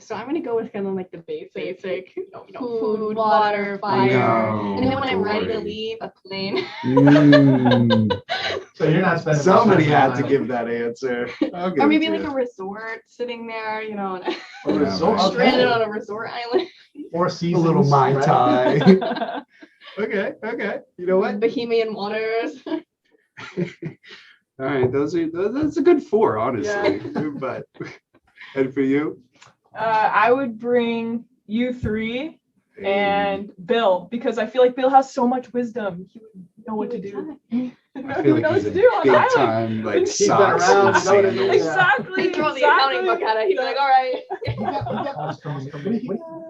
So I'm gonna go with kind of like the basic, food, water, fire, No, and then when I'm don't ready to worry. leave, a plane. So you're not spending. Somebody much time had on to an give that answer. I'll give Or it maybe to like you. a resort sitting there, you know, island. A resort, Yeah, okay. stranded on a resort island. Four a seasons. little Mai right? Tai. Okay. You know what? Bohemian waters. All right, that's a good 4, honestly. But and for you? I would bring you 3 and Bill, because I feel like Bill has so much wisdom. He would know what to do. I feel He like knows he's a what to do on the big island. time like He's been socks around, and you know what I mean? sandals. Exactly. He'd throw the accounting book at it. He'd be like, all right.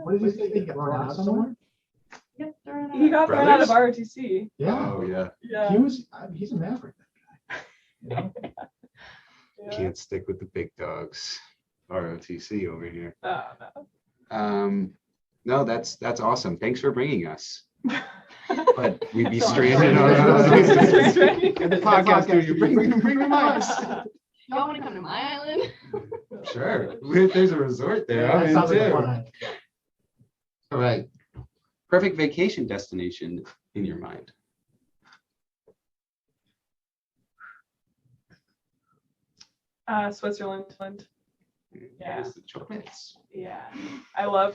What did he say? He got thrown out somewhere? He got thrown out of Brothers? ROTC. Yeah. Oh yeah. Yeah. He's a maverick. That guy. You know? Yeah. Can't stick with the big dogs. ROTC over here. No. No, that's awesome. Thanks for bringing us. No. But we'd be Sorry. stranded on Stranded. the podcast. Studio. Bring the mics. Y'all want to come to my island? Sure. If there's a resort there, That I'm in sounds like a too. fun idea. All right. Perfect vacation destination in your mind. Switzerland. Yeah. There's the chocolates. Yeah. I love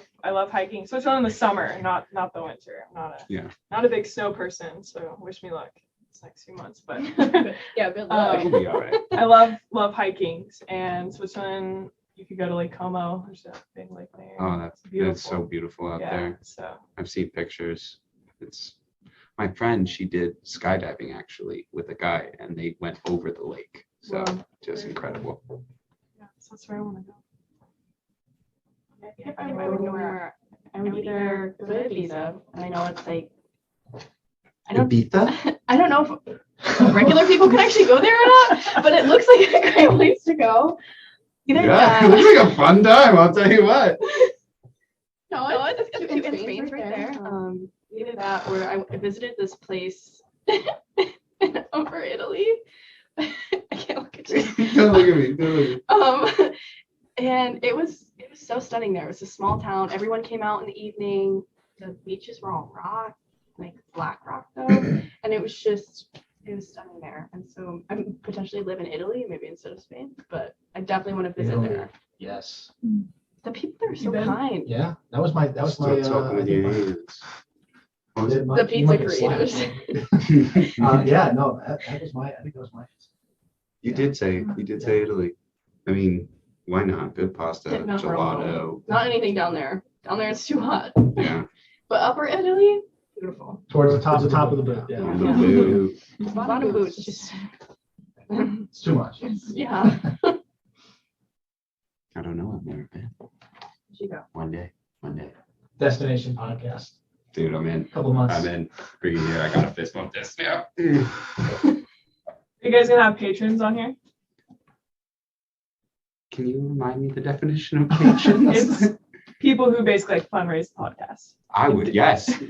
hiking. Switzerland in the summer, not the winter. I'm not a big snow person, so wish me luck this next few months. But Yeah, good luck. We'll be all right. I love hiking, and Switzerland. You could go to Lake Como. There's a big lake there. Oh, that's so beautiful out Yeah, there. so I've seen pictures. It's my friend. She did skydiving actually with a guy, and they went over the lake. So Wow. just incredible. yeah, so that's where I want to go. If I would go anywhere, I would either go to Ibiza, and I know it's like, Ibiza? I don't know if regular people can actually go there or not, but it looks like a great place to go. Either Yeah, it looks like a fun time. I'll tell you what. no, it's in Spain's right there. Either that, or I visited this place over Italy. I can't look at you. Don't look at me. Don't look at me. And it was so stunning there. It was a small town. Everyone came out in the evening. The beaches were all rock, like black rock though, and it was stunning there. And so I'm potentially live in Italy, maybe instead of Spain, but I definitely want to visit Italy. there. Yes. The people there are so You been? kind. Yeah. That was my. Still talking with your hands. What was it? The pizza burritos. Yeah. No. That was my. I think that was my. You did say Italy. I mean, why not? Good pasta, Yeah, not gelato. Not anything down there. Down there it's too hot. Yeah. But upper Italy, beautiful. Towards the top of the boot. Yeah. On the blue. A lot of boots. Just It's too much. yeah. I don't know. I've never been. You go. One day. Destination podcast. Dude, I'm in. Couple months. I'm in. Bring it here. I gotta fist bump this. Yeah. You guys gonna have patrons on here? Can you remind me the definition of patrons? It's people who basically like fundraise the podcast. I would. Yes.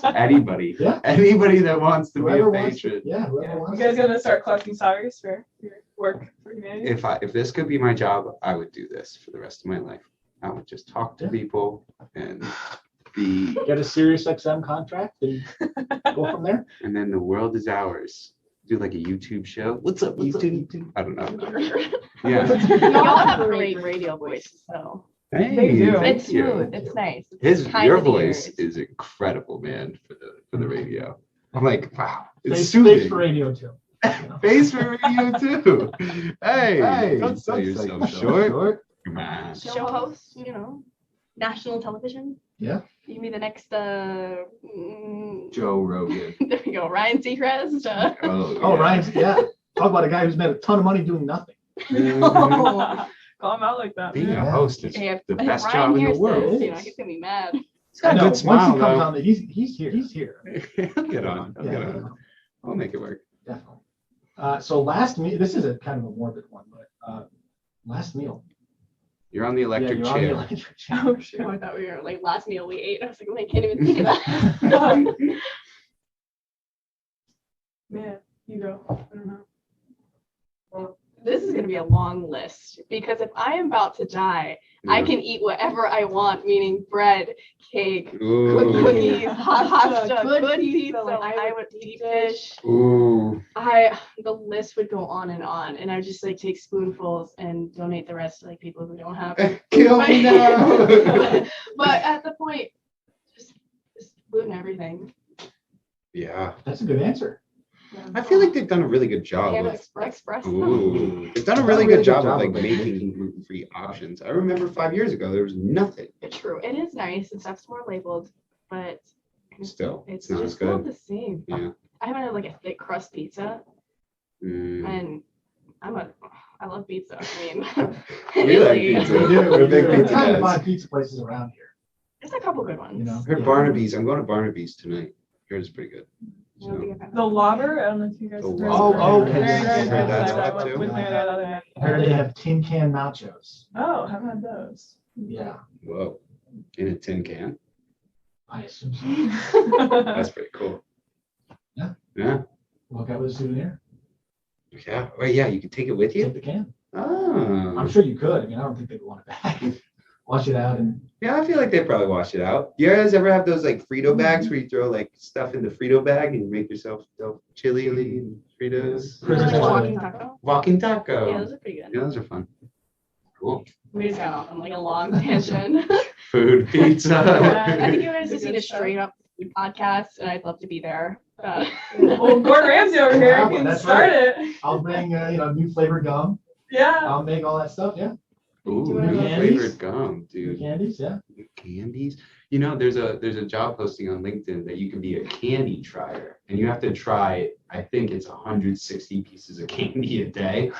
Anybody. Yeah. Anybody that wants to Whoever be a wants patron. to. Yeah. Whoever You wants. guys to. gonna start collecting salaries for your work for humanity? If this could be my job, I would do this for the rest of my life. I would just talk to Yeah. people and be, Get a Sirius XM contract and go from there. and then the world is ours. Do like a YouTube show. What's up, YouTube? I don't know. Yeah. Y'all have great radio voices, so Hey, They do. thank it's you. smooth. It's nice. It's kind Your to the voice ears. is incredible, man, for the radio. I'm like, wow, it's Face soothing. for radio too. Face for radio too. Hey, don't sell yourself short. Come on. Show hosts, you know, national television. Yeah. You can be the next. Joe Rogan. There we go, Ryan Seacrest. Oh, Ryan's. Yeah. Talk about a guy who's made a ton of money doing nothing. No. call him out like that. Being man. a host is Hey, the if best Ryan job in the hears world. this, he's gonna be mad. He's got a good Once smile, he comes though. on, he's here. He's here. He'll get on. He'll Yeah, get he'll on. come. I'll make it work. Definitely. So last meal. This is a kind of a morbid one, but last meal. You're on the electric You're on the chair. electric chair. Oh, Oh, shoot. I thought we were like last meal we ate. I was like, I can't even think of that. Man, you go. I don't know. This is gonna be a long list because if I am about to die, I can eat whatever I want, meaning bread, cake, cookies, hot pasta, good pizza, like I would deep dish. Ooh. The list would go on, and I would just like take spoonfuls and donate the rest to like people who don't have it. Kill me now. But at the point, just gluten everything. Yeah. That's a good answer. I feel like they've done a really good job And of. express. Ooh. They've done a really good job of like making gluten-free options. I remember 5 years ago there was nothing. True. It is nice and stuff's more labeled, but Still, it's not as just not good. the same. Yeah. I haven't had like a thick crust pizza, and I love pizza. I mean, We like Italy. pizza. We do. We're big We're pizza trying to guys. find pizza places around here. There's a couple good ones. You know. Heard Barnaby's. I'm going to Barnaby's tonight. Here's pretty good. I don't think I've had The Lobber, I don't know if you guys The have heard Lobber. of it. Okay. Very, very Heard good. that I spot went too. with there that other night. I heard they have tin can nachos. Oh, haven't had those. Yeah, Whoa. In a tin can. I assume so. That's pretty cool. Yeah. Yeah. Walk out with a souvenir. Yeah. Oh, yeah. You can take it with Take you. the can. Oh. I'm sure you could. I mean, I don't think they'd want it back. Wash it out and Yeah, I feel like they probably wash it out. You guys ever have those like Frito bags where you throw like stuff in the Frito bag and you make yourself chili and Fritos? Prison like taco. walking taco. Walking taco. Yeah, those are pretty good. Yeah, those are fun. Cool. We just got off on like a long tangent. Food, pizza. I think you guys just need a straight up food podcast, and I'd love to be there. Well, Gordon Ramsay over here Yeah, can that's start right. it. I'll bring new flavored gum. Yeah. I'll make all that stuff. Yeah, Ooh, Do new candies? flavored gum, new dude. candies. Yeah. New candies. You know, there's a job posting on LinkedIn that you can be a candy trier, and you have to try. I think it's 160 pieces of candy a day,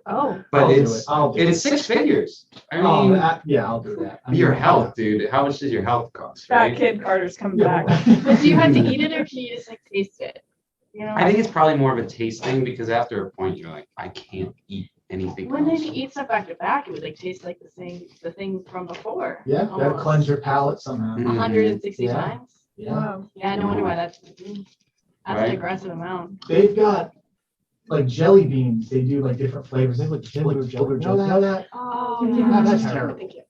Oh, but I'll do it's it. I'll do it it. is 6 figures. I Oh, mean, yeah, I'll do that. I mean, your health, dude. How much does your health cost, That right? kid Carter's coming Yeah. back. but do you have to eat it, or can you just like taste it? You know, I think it's probably more of a taste thing because after a point you're like, I can't eat anything when else. you eat stuff back to back, it would like taste like the thing from before. Yeah, that'll Almost. cleanse your palate somehow. Mhm. 160 Yeah. times. Yeah. Wow. Yeah, no wonder why that's Right. an aggressive amount. They've got like jelly beans. They do like different flavors. They have like ginger jelly. You know that? Oh, yeah. That's terrible. Thank you.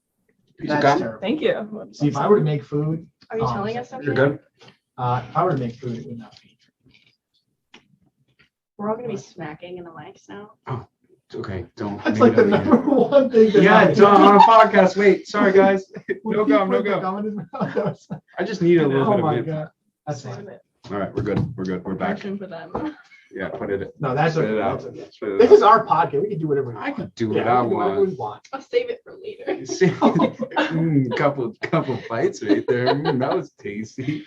Piece of That's gum? terrible. Thank you. See, if I were to make food, Are you Oh, telling us something? You're good? if I were to make food, it would not be. We're all gonna be smacking in the mics now. Okay, don't. That's maybe like the don't eat number one thing. it. Yeah, it's don't on a podcast. Wait, sorry guys. No gum, no gum. gum. I just need a little Oh bit my of it. god, that's fine. All right, we're good. We're back. Motion for them. Yeah, put it. No, that's Spit okay. it out. That's okay. Spit it This out. is our podcast. We can do whatever we want. I could do Yeah, what I we can do whatever we want. want. I'll save it for later. See, couple bites right there. That was tasty.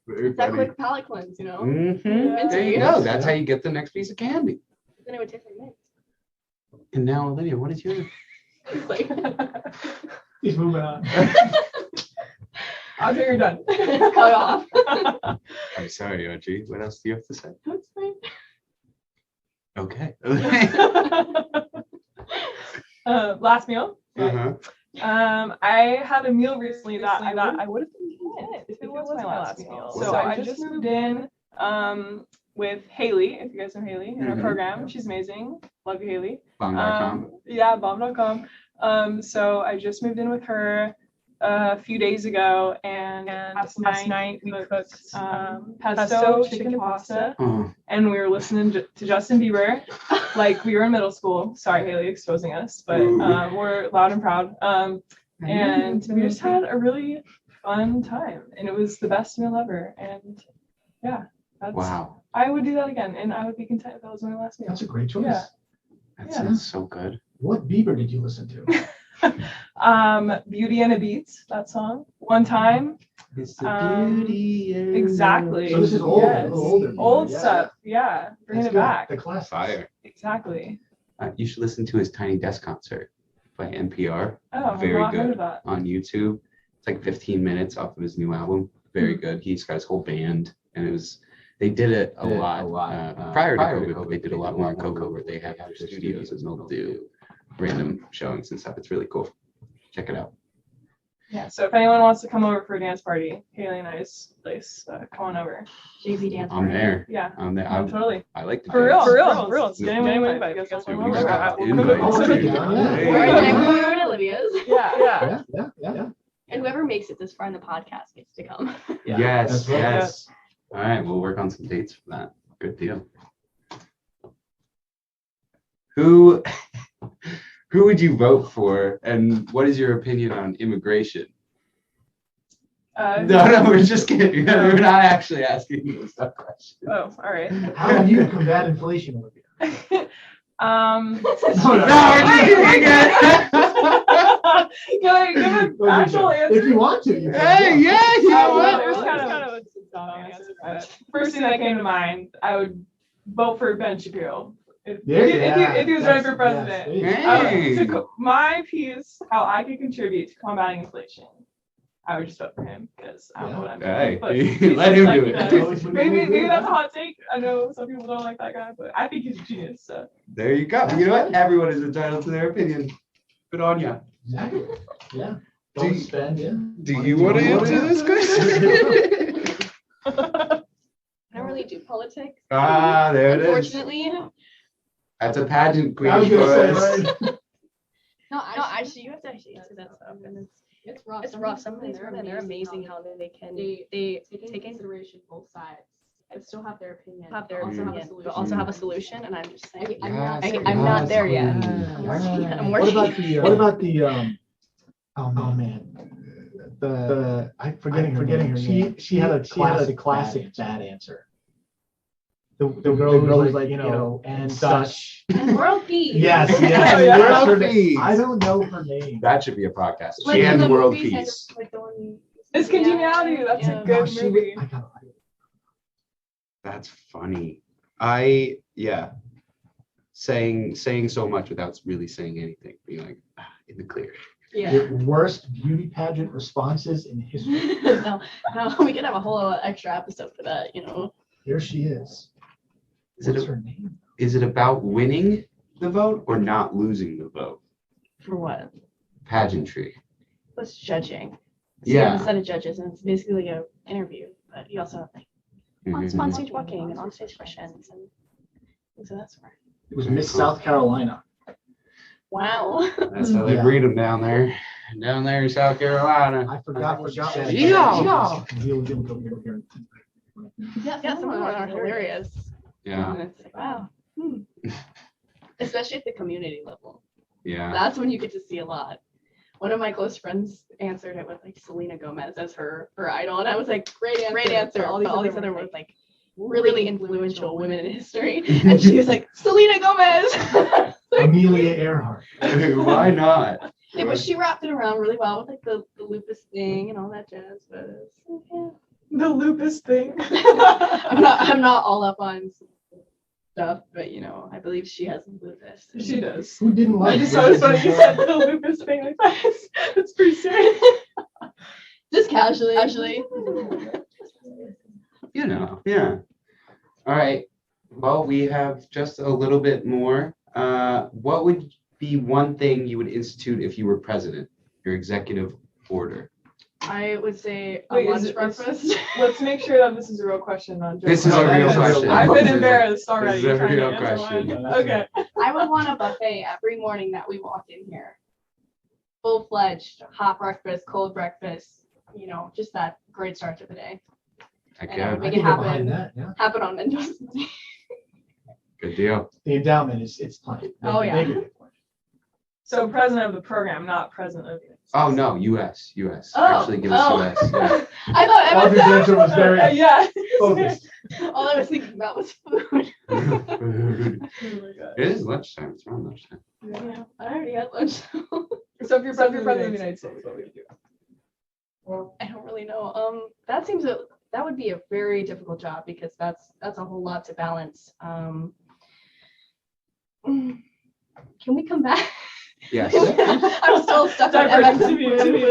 Very That funny. quick palate cleanse, you know. Mhm. Yeah. There you go. That's how you get the next piece of candy. Then it would taste like mint. And now, Olivia, what is yours? It's like He's moving on. Audrey, you're done. cut off. I'm sorry, Audrey. What else do you have to say? That's fine. Okay. Last meal. Uh-huh. I had a meal recently that I thought I would have been in if it was my last meal. What's So that? I just moved in with Haley, if you guys know Haley, in our Mhm. program. She's amazing. Love you, Haley. Bomb.com. Yeah, bomb.com. So I just moved in with her a few days ago, and last night we cooked pesto chicken pasta, Oh, and we were listening to Justin Bieber like we were in middle school. Sorry, Haley, exposing us, but Ooh. we're loud and proud. And we just had a really fun time, and it was the best meal ever. And yeah, that's, wow. I would do that again, and I would be content if that was my last meal. That's a great choice. Yeah. That Yeah. sounds so good. What Bieber did you listen to? Beauty and a Beat, that song. One time. It's the beauty. Exactly. So this is old, Yes. a little older. Bieber. Old Yeah. stuff. Yeah. Bringing That's it good. back. The classics. Fire. Exactly. You should listen to his Tiny Desk concert. by NPR. Oh, Very I've not heard good of that. on YouTube. It's like 15 minutes off of his new album. Very good. He's got his whole band, and they did it a lot prior to COVID, but they did a lot more in COVID where they have their studios and they'll do random showings and stuff. It's really cool. Check it out. Yeah, so if anyone wants to come over for a dance party, Haley and I's place, come on over. JV dance. I'm there. Yeah, I'm there. totally. I like the For dance. real. It's getting way invite. Yeah, We'll we come got over. invites. We're in Olivia's. Yeah. Yeah. And whoever makes it this far in the podcast gets to come. Yes, That's right. yes. All right, we'll work on some dates for that. Good deal. Who would you vote for, and what is your opinion on immigration? No, we're just kidding. We're not actually asking you that question. Oh, all right. How do you combat inflation, Olivia? No, we're just kidding. Give an actual answer. If you want to, you can. Hey, yeah, you know Well, what? there's kind of a dumb answer, but first thing that came to mind, I would vote for Ben Shapiro. If he was running for president. Hey. My piece, how I could contribute to combating inflation, I would just vote for him because I don't know what I'm Hey, doing. But let him do it. it. Maybe that's a hot take. I know some people don't like that guy, but I think he's a genius. So. There you go. You know what? Everyone is entitled to their opinion. Good on ya. Exactly. Yeah. Do Don't you- spend, yeah. Do you want to answer this question? I don't really do politics. Ah, there it is. Unfortunately. That's a pageant queen. I was gonna say, boys. right? No, actually, you have to actually answer that stuff. And it's rough. Some of these women, they're amazing how they can they take into consideration both sides and still have their opinion. but also have a solution. And I'm just saying, I'm not Yes, there I'm not there yet. yes. I'm working. I'm What working. about the oh man, I'm forgetting her name. She had a classic bad answer. The girl who was like, and such. And world peace. Yes. World World peace. I don't know her name. That should be a podcast. Like in And the world movies, and peace. like the one. It's Congeniality. That's Yeah. a good movie. That's funny. Saying so much without really saying anything, being like in the clear. Yeah. The worst beauty pageant responses in history. No, we could have a whole extra episode for that. Here she is. What's her name? Is it about winning the vote or not losing the vote? For what? Pageantry. What's judging? So Yeah. you have a set of judges, and it's basically like an interview, but you also have like on stage walking and on stage questions and things of that sort. It was Miss South Carolina. Wow. That's how they breed them down there in South Carolina. I forgot what she said. Yeah. Yeah, some of them are hilarious. Yeah, And it's like, wow. Especially at the community level. yeah. That's when you get to see a lot. One of my close friends answered it with like Selena Gomez as her idol, and I was like, great answer. All these other were like really influential women in history, and she was like, Selena Gomez. Amelia Earhart. Why not? But she wrapped it around really well with like the lupus thing and all that jazz. But it's, yeah. The lupus thing. I'm not all up on stuff, but I believe she has lupus. She does. Who didn't I like just thought it was funny you said the lupus thing like that. It's pretty serious. Just casually. Yeah. All right. Well, we have just a little bit more. What would be one thing you would institute if you were president? Your executive order. I would say a Wait, lunch breakfast. Let's make sure that this is a real question, not just. This is a real question. I've been embarrassed already. This is a trying to real answer question. mine. Okay. I would want a buffet every morning that we walk in here. Full-fledged, hot breakfast, cold breakfast, just that great start to the day. Heck And yeah. Make I it can get happen. behind that, yeah. Happen on Mendoza's money. Good deal. The endowment is plenty. Oh, yeah. They can get plenty. So president of the program, not president of the. Oh no, U.S. Oh, Actually, give us U.S. Yeah. I thought Audrey's MSM. answer was very Yeah. focused. All I was thinking about was food. Oh my God. It is lunchtime. It's around lunchtime. Yeah, I already had lunch. So if you're president of the United States, what would you do? Well, I don't really know. That would be a very difficult job because that's a whole lot to balance. Can we come back? Yes. I'm still stuck on Divergent MSM view. President.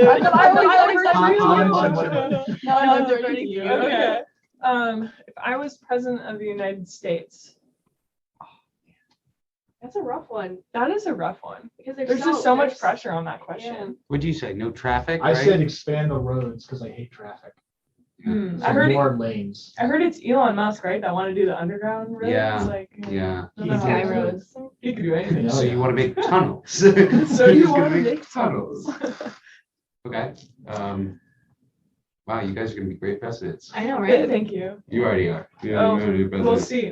No, I'm diverting you. Okay. If I was president of the United States, That's a rough one. that is a rough one. Because There's just so much pressure on that question. What'd you say? No traffic, I right? said expand the roads because I hate traffic. Hmm. So I heard more lanes. it's Elon Musk, right? That want to do the underground roads. Yeah. Like, Yeah. I don't know how Sky to- roads. He could do anything. Yeah. So you want to make tunnels. So He's you gonna want to make tunnels. Okay. Wow, you guys are gonna be great presidents. I know, Yeah, right? thank you. You already are. You're Oh, gonna be president. we'll see.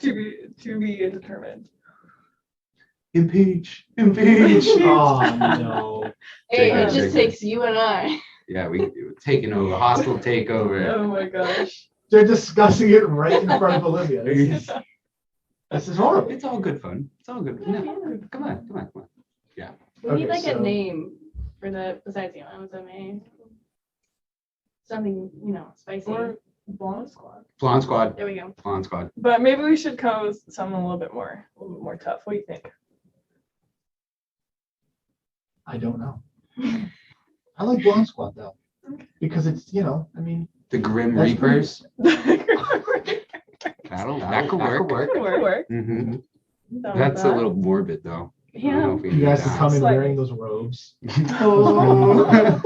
to be determined. Impeach. Impeach. Oh no. Hey, Take it it, just take it. takes you and I. Yeah, we're taking over. Hostile takeover. Oh my gosh. They're discussing it right in front of Olivia. This is horrible. It's all good fun. It's all good. No, come on. We need Okay, like a so- name for the besides the MSMA. Something, spicy. Or Blonde Squad. Flan squad. There we go. Flan squad. But maybe we should come up with something a little bit more tough. What do you think? I don't know. I like Blonde Squad though. Because it's, I mean, The Grim That's Reapers. That That could work. could work. Mhm. Down That's with a little morbid though. I don't know if we you need guys that. can come in Slightly. wearing those robes. Oh.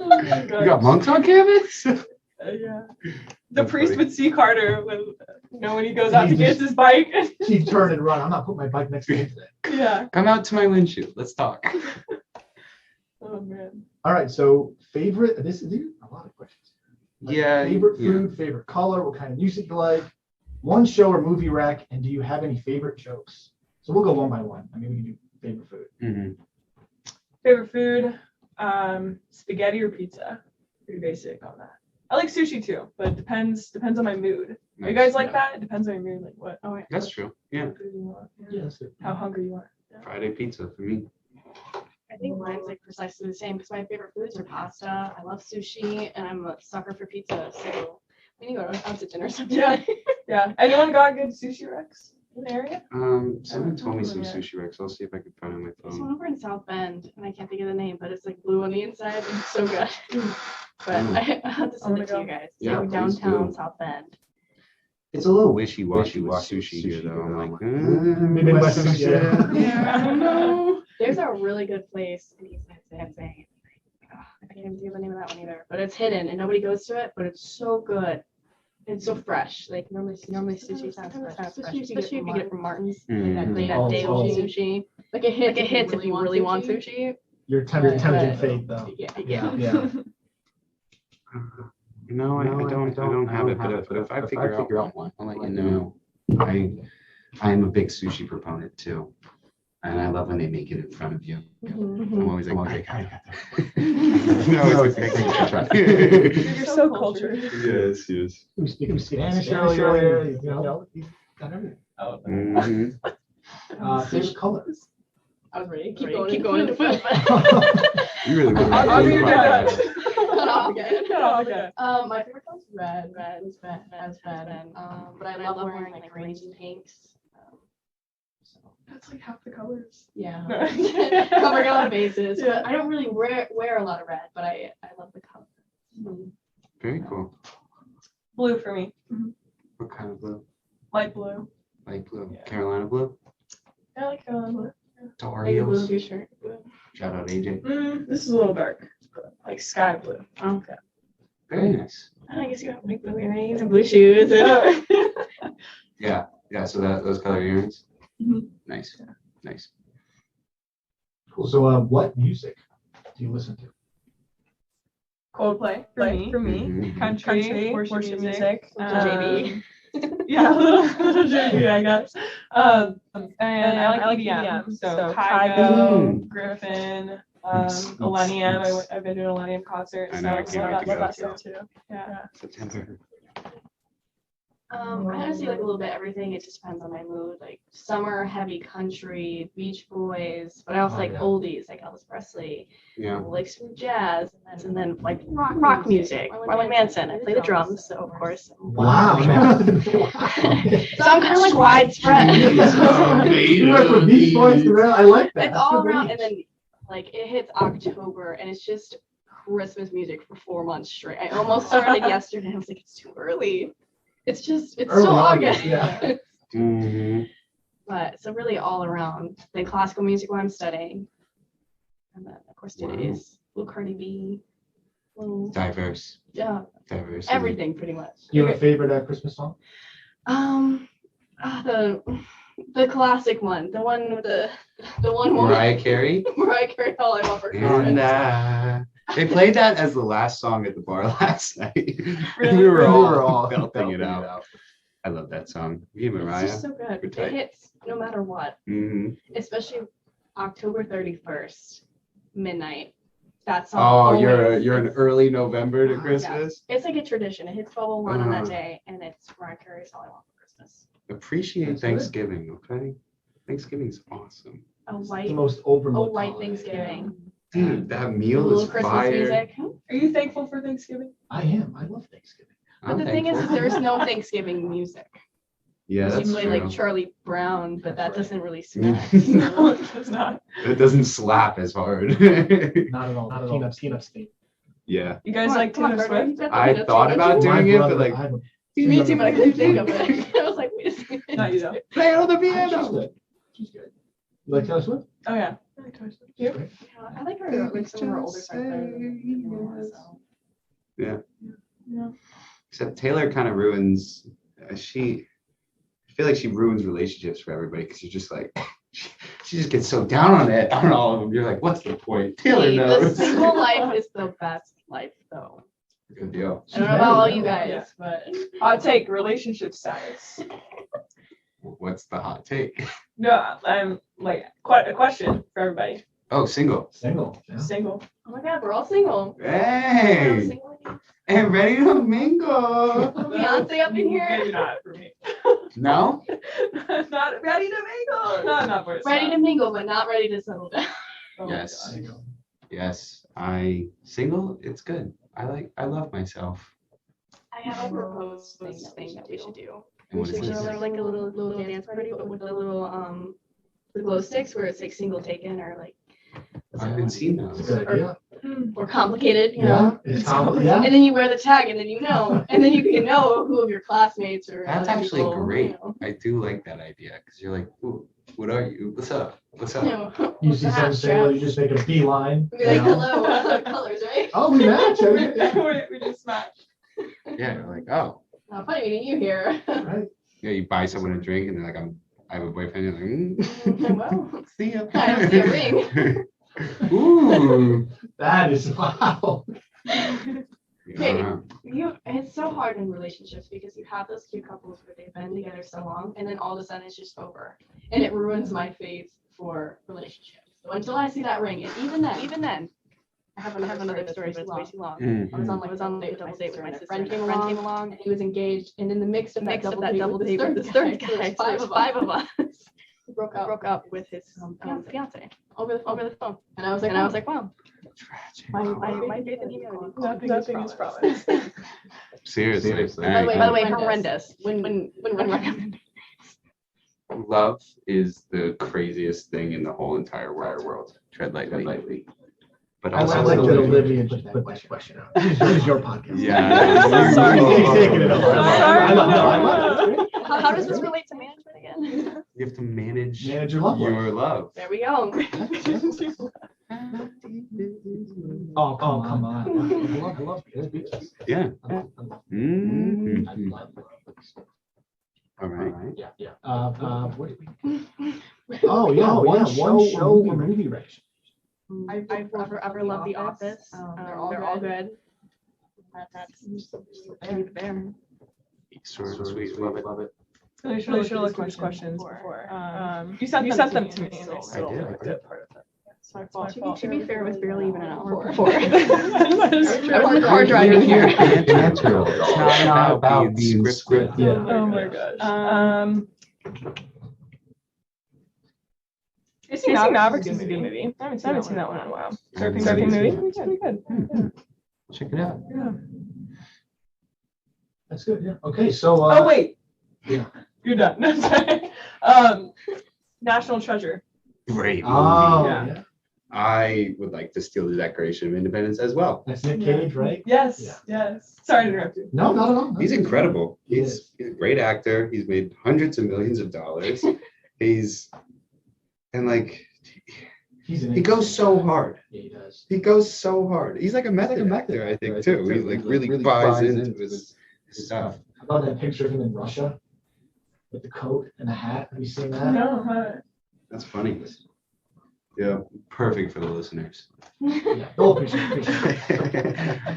You got monks on campus? Yeah. The That's priest funny. would see Carter when he goes out to get his bike. Keep turn and run. I'm not putting my bike next to him today. Yeah. Come out to my windshield. Let's talk. Oh man. All right, so favorite, these are a lot of questions. Like, Yeah, Favorite yeah. food, favorite color, what kind of music you like, one show or movie rack, and do you have any favorite jokes? So we'll go one by one. I mean, we can do favorite food. Mhm. Favorite food, spaghetti or pizza. Pretty basic on that. I like sushi too, but it depends on my mood. Are you guys like that? It depends on your mood, like what Oh, wait. That's true. Yeah. food you want, Yes. how hungry you are. Friday pizza for me. I think mine's like precisely the same because my favorite foods are pasta. I love sushi and I'm a sucker for pizza. So we need to go out to dinner sometime. Yeah. Anyone got good sushi wrecks in the area? Someone told me some sushi wrecks. I'll see if I can find it on my There's phone. one over in South Bend and I can't think of the name, but it's like blue on the inside and it's so good. But I'll have to send it to you guys. Yeah, So please downtown do. South Bend. It's a little wishy-washy with sushi here, though. I'm like, Midwest sushi. Yeah, I don't know. There's a really good place in East Lansing. I can't even think of the name of that one either. But it's hidden and nobody goes to it, but it's so good. It's so fresh. Like normally sushi sounds fresh, especially if you get it from Martin's. Mhm. Like Oh, that day old sushi. Like it hits if you really want sushi. You're tempting But- fate though. Yeah. Yeah. No, I don't have it. But if I figure out one, I'll let you know. I'm a big sushi proponent too, and I love when they make it in front of you. I'm always like, I got that. No, it's okay. You're so cultured. Yes. You speak Spanish earlier. You got everything. Oh, Mhm. Favorite colors. I was ready. Keep going into food. You really would. Audrey, you're done. Cut off again. Cut off again. My favorite color is red. Red is red. And but I love wearing like greens and pinks. That's like half the colors. Yeah. No. Covering a lot of bases. Yeah. But I don't really wear a lot of red, but I love the color. Very cool. Blue for me. What kind of blue? Light blue. Light blue. Yeah. Carolina blue. I like blue. Like a blue Doritos. t-shirt. Shout out AJ. This is a little dark. Like sky blue. Okay. Very nice. I guess you have like blue earrings and blue shoes. Yeah. So those color earrings. Mhm. Nice. Nice. Cool. So what music do you listen to? Coldplay for me. Mhm. Country, worship music. JB. Yeah, a little JB, I guess. And I like EDM. So Kygo, Griffin, Millennium. I've been to a Millennium concert. I So know, I I can't wait to love go. that stuff too. Yeah. September. I honestly like a little bit of everything. It just depends on my mood. Like summer, heavy country, Beach Boys, but I also like oldies, like Elvis Presley. Yeah. Like some jazz, and then like rock music. Marilyn Manson. I play the drums, so of course. Wow. So I'm kind of like widespread. You went from Beach Boys to I like that. It's all around, and then like it hits October, and it's just Christmas music for 4 months straight. I almost started yesterday. I was like, it's too early. It's still August. Yeah. But so really all around. Then classical music while I'm studying. And then of course today's little Cardi B. Diverse. Yeah. Diverse. Everything pretty much. You have a favorite Christmas song? The classic one. The one with the one Mariah Carey? Mariah Carey, All I Want for Christmas. They played that as the last song at the bar last night. Really? We were all belting belting it out. I love that song. You, Mariah. It's just so good. It hits no matter what. Especially October 31st, midnight. That song. Oh, you're an early November to Christmas? Yeah. It's like a tradition. It hits 12:01 on that day, and it's Mariah Carey's All I Want for Christmas. Appreciate Thanksgiving, okay? Thanksgiving's awesome. The most overlooked white holiday. Thanksgiving. Dude, that meal is Christmas fire. music. Are you thankful for Thanksgiving? I am. I love Thanksgiving. But the thing is, there's no Thanksgiving music. Yeah, that's you play true. like Charlie Brown, but that doesn't really smack. No, it does not. It doesn't slap as hard. Not at all. Peanuts thing. Yeah. You guys like Taylor Swift? I thought about doing it, but like, me too, but I couldn't think of it. I was like, wait a second. No, you don't. play it on the She's piano. good. She's good. You like Taylor Swift? Oh yeah. I like Taylor Swift. You? Yeah, I like her, like some of her older songs better than more, so. Yeah. Yeah. Except Taylor kind of ruins. I feel like she ruins relationships for everybody because you're just like, she just gets so down on it on all of them. You're like, what's the point? Taylor The knows. single life is the best life, though. Good deal. I don't know about all you guys, but I'll take relationship status. What's the hot take? No, I'm like quite a question for everybody. Oh, single. Single. Yeah. Single. oh my god, we're all single. Hey, Single again. and ready to mingle. Beyonce up in here. Maybe not for me. No? Not ready to mingle. No, not for Ready to mingle, but not ready to settle down. Oh my Yes. God. Yes. Single. It's good. I love myself. I have a proposed thing that we should do. And We what is should this? go to like a little dance party, but with the little the glow sticks where it's like single taken or like. I haven't seen It's a those. good idea. Or complicated, you Yeah. know. It's complicated. Yeah. And then you wear the tag, and then you know, and then you can know who of your classmates or. That's other actually people, great. You know. I do like that idea because you're like, ooh, what are you? What's up? What's up? You know, You see someone say, well, you just make a beeline. Be like, you know? hello, what other colors, right? Oh, we match. Yeah. we just match. Yeah, you're like, oh, Funny meeting you here. Right. yeah. You buy someone a drink and they're like, I have a boyfriend. You're like, Well, see ya. I don't see a ring. Ooh. That is wow. Yeah. It's so hard in relationships because you have those cute couples where they've been together so long, and then all of a sudden it's just over, and it ruins my faith for relationships. So until I see that ring, and even then, I have another story, but it's way too long. Mm. I was on a double date with my sister. Friend came along, and he was engaged, and in the mix of that double date with the third guy, so there's five of us. He broke up with his fiance over the phone, and I was like, wow. Tragic. My faith in humanity. Nothing is promised. Seriously. By the way, horrendous. When recommended. Love is the craziest thing in the whole entire world. Tread lightly. But I also, like that Olivia just put that question out. This is your podcast. Yeah. Sorry. He's taking it over. Sorry. I love it. How does this relate to management again? you have to manage Manage your love life. your love. There we go. Oh, come on. I love it. Yeah. I love Mhm. I love it. All right. Yeah. What did we? Oh yeah, one show or movie recommendation. I've ever loved The Office. They're all good. That's there. Short and sweet. Love it. I should have looked at these questions before. You sent them to me. And I still I did. looked at part of them. It's my fault. To be fair, it was barely even an hour Before. before. I was in the car driving here. It's not about being scripted. Yeah. Oh my gosh. Casey Mavericks is a good movie. I haven't seen that one in a while. Surfing movie? It's pretty good. Check it out. Yeah. That's good. Yeah. Okay. So. Oh wait. Yeah. You're done. No, sorry. National Treasure. Great. Oh. Yeah. Yeah. I would like to steal the Declaration of Independence as well. That's Nick Cage, right? Yes. Yeah. Yes. Sorry to interrupt you. No, not at all. He's incredible. He He's a great actor. He's made hundreds of millions of dollars. He goes so hard. Yeah, he does. He goes so hard. He's like a method actor, I think, too. He like really buys into his stuff. How about that picture of him in Russia with the coat and the hat? Have you seen that? No. That's funny. Yeah, perfect for the listeners. Yeah. Oh, picture.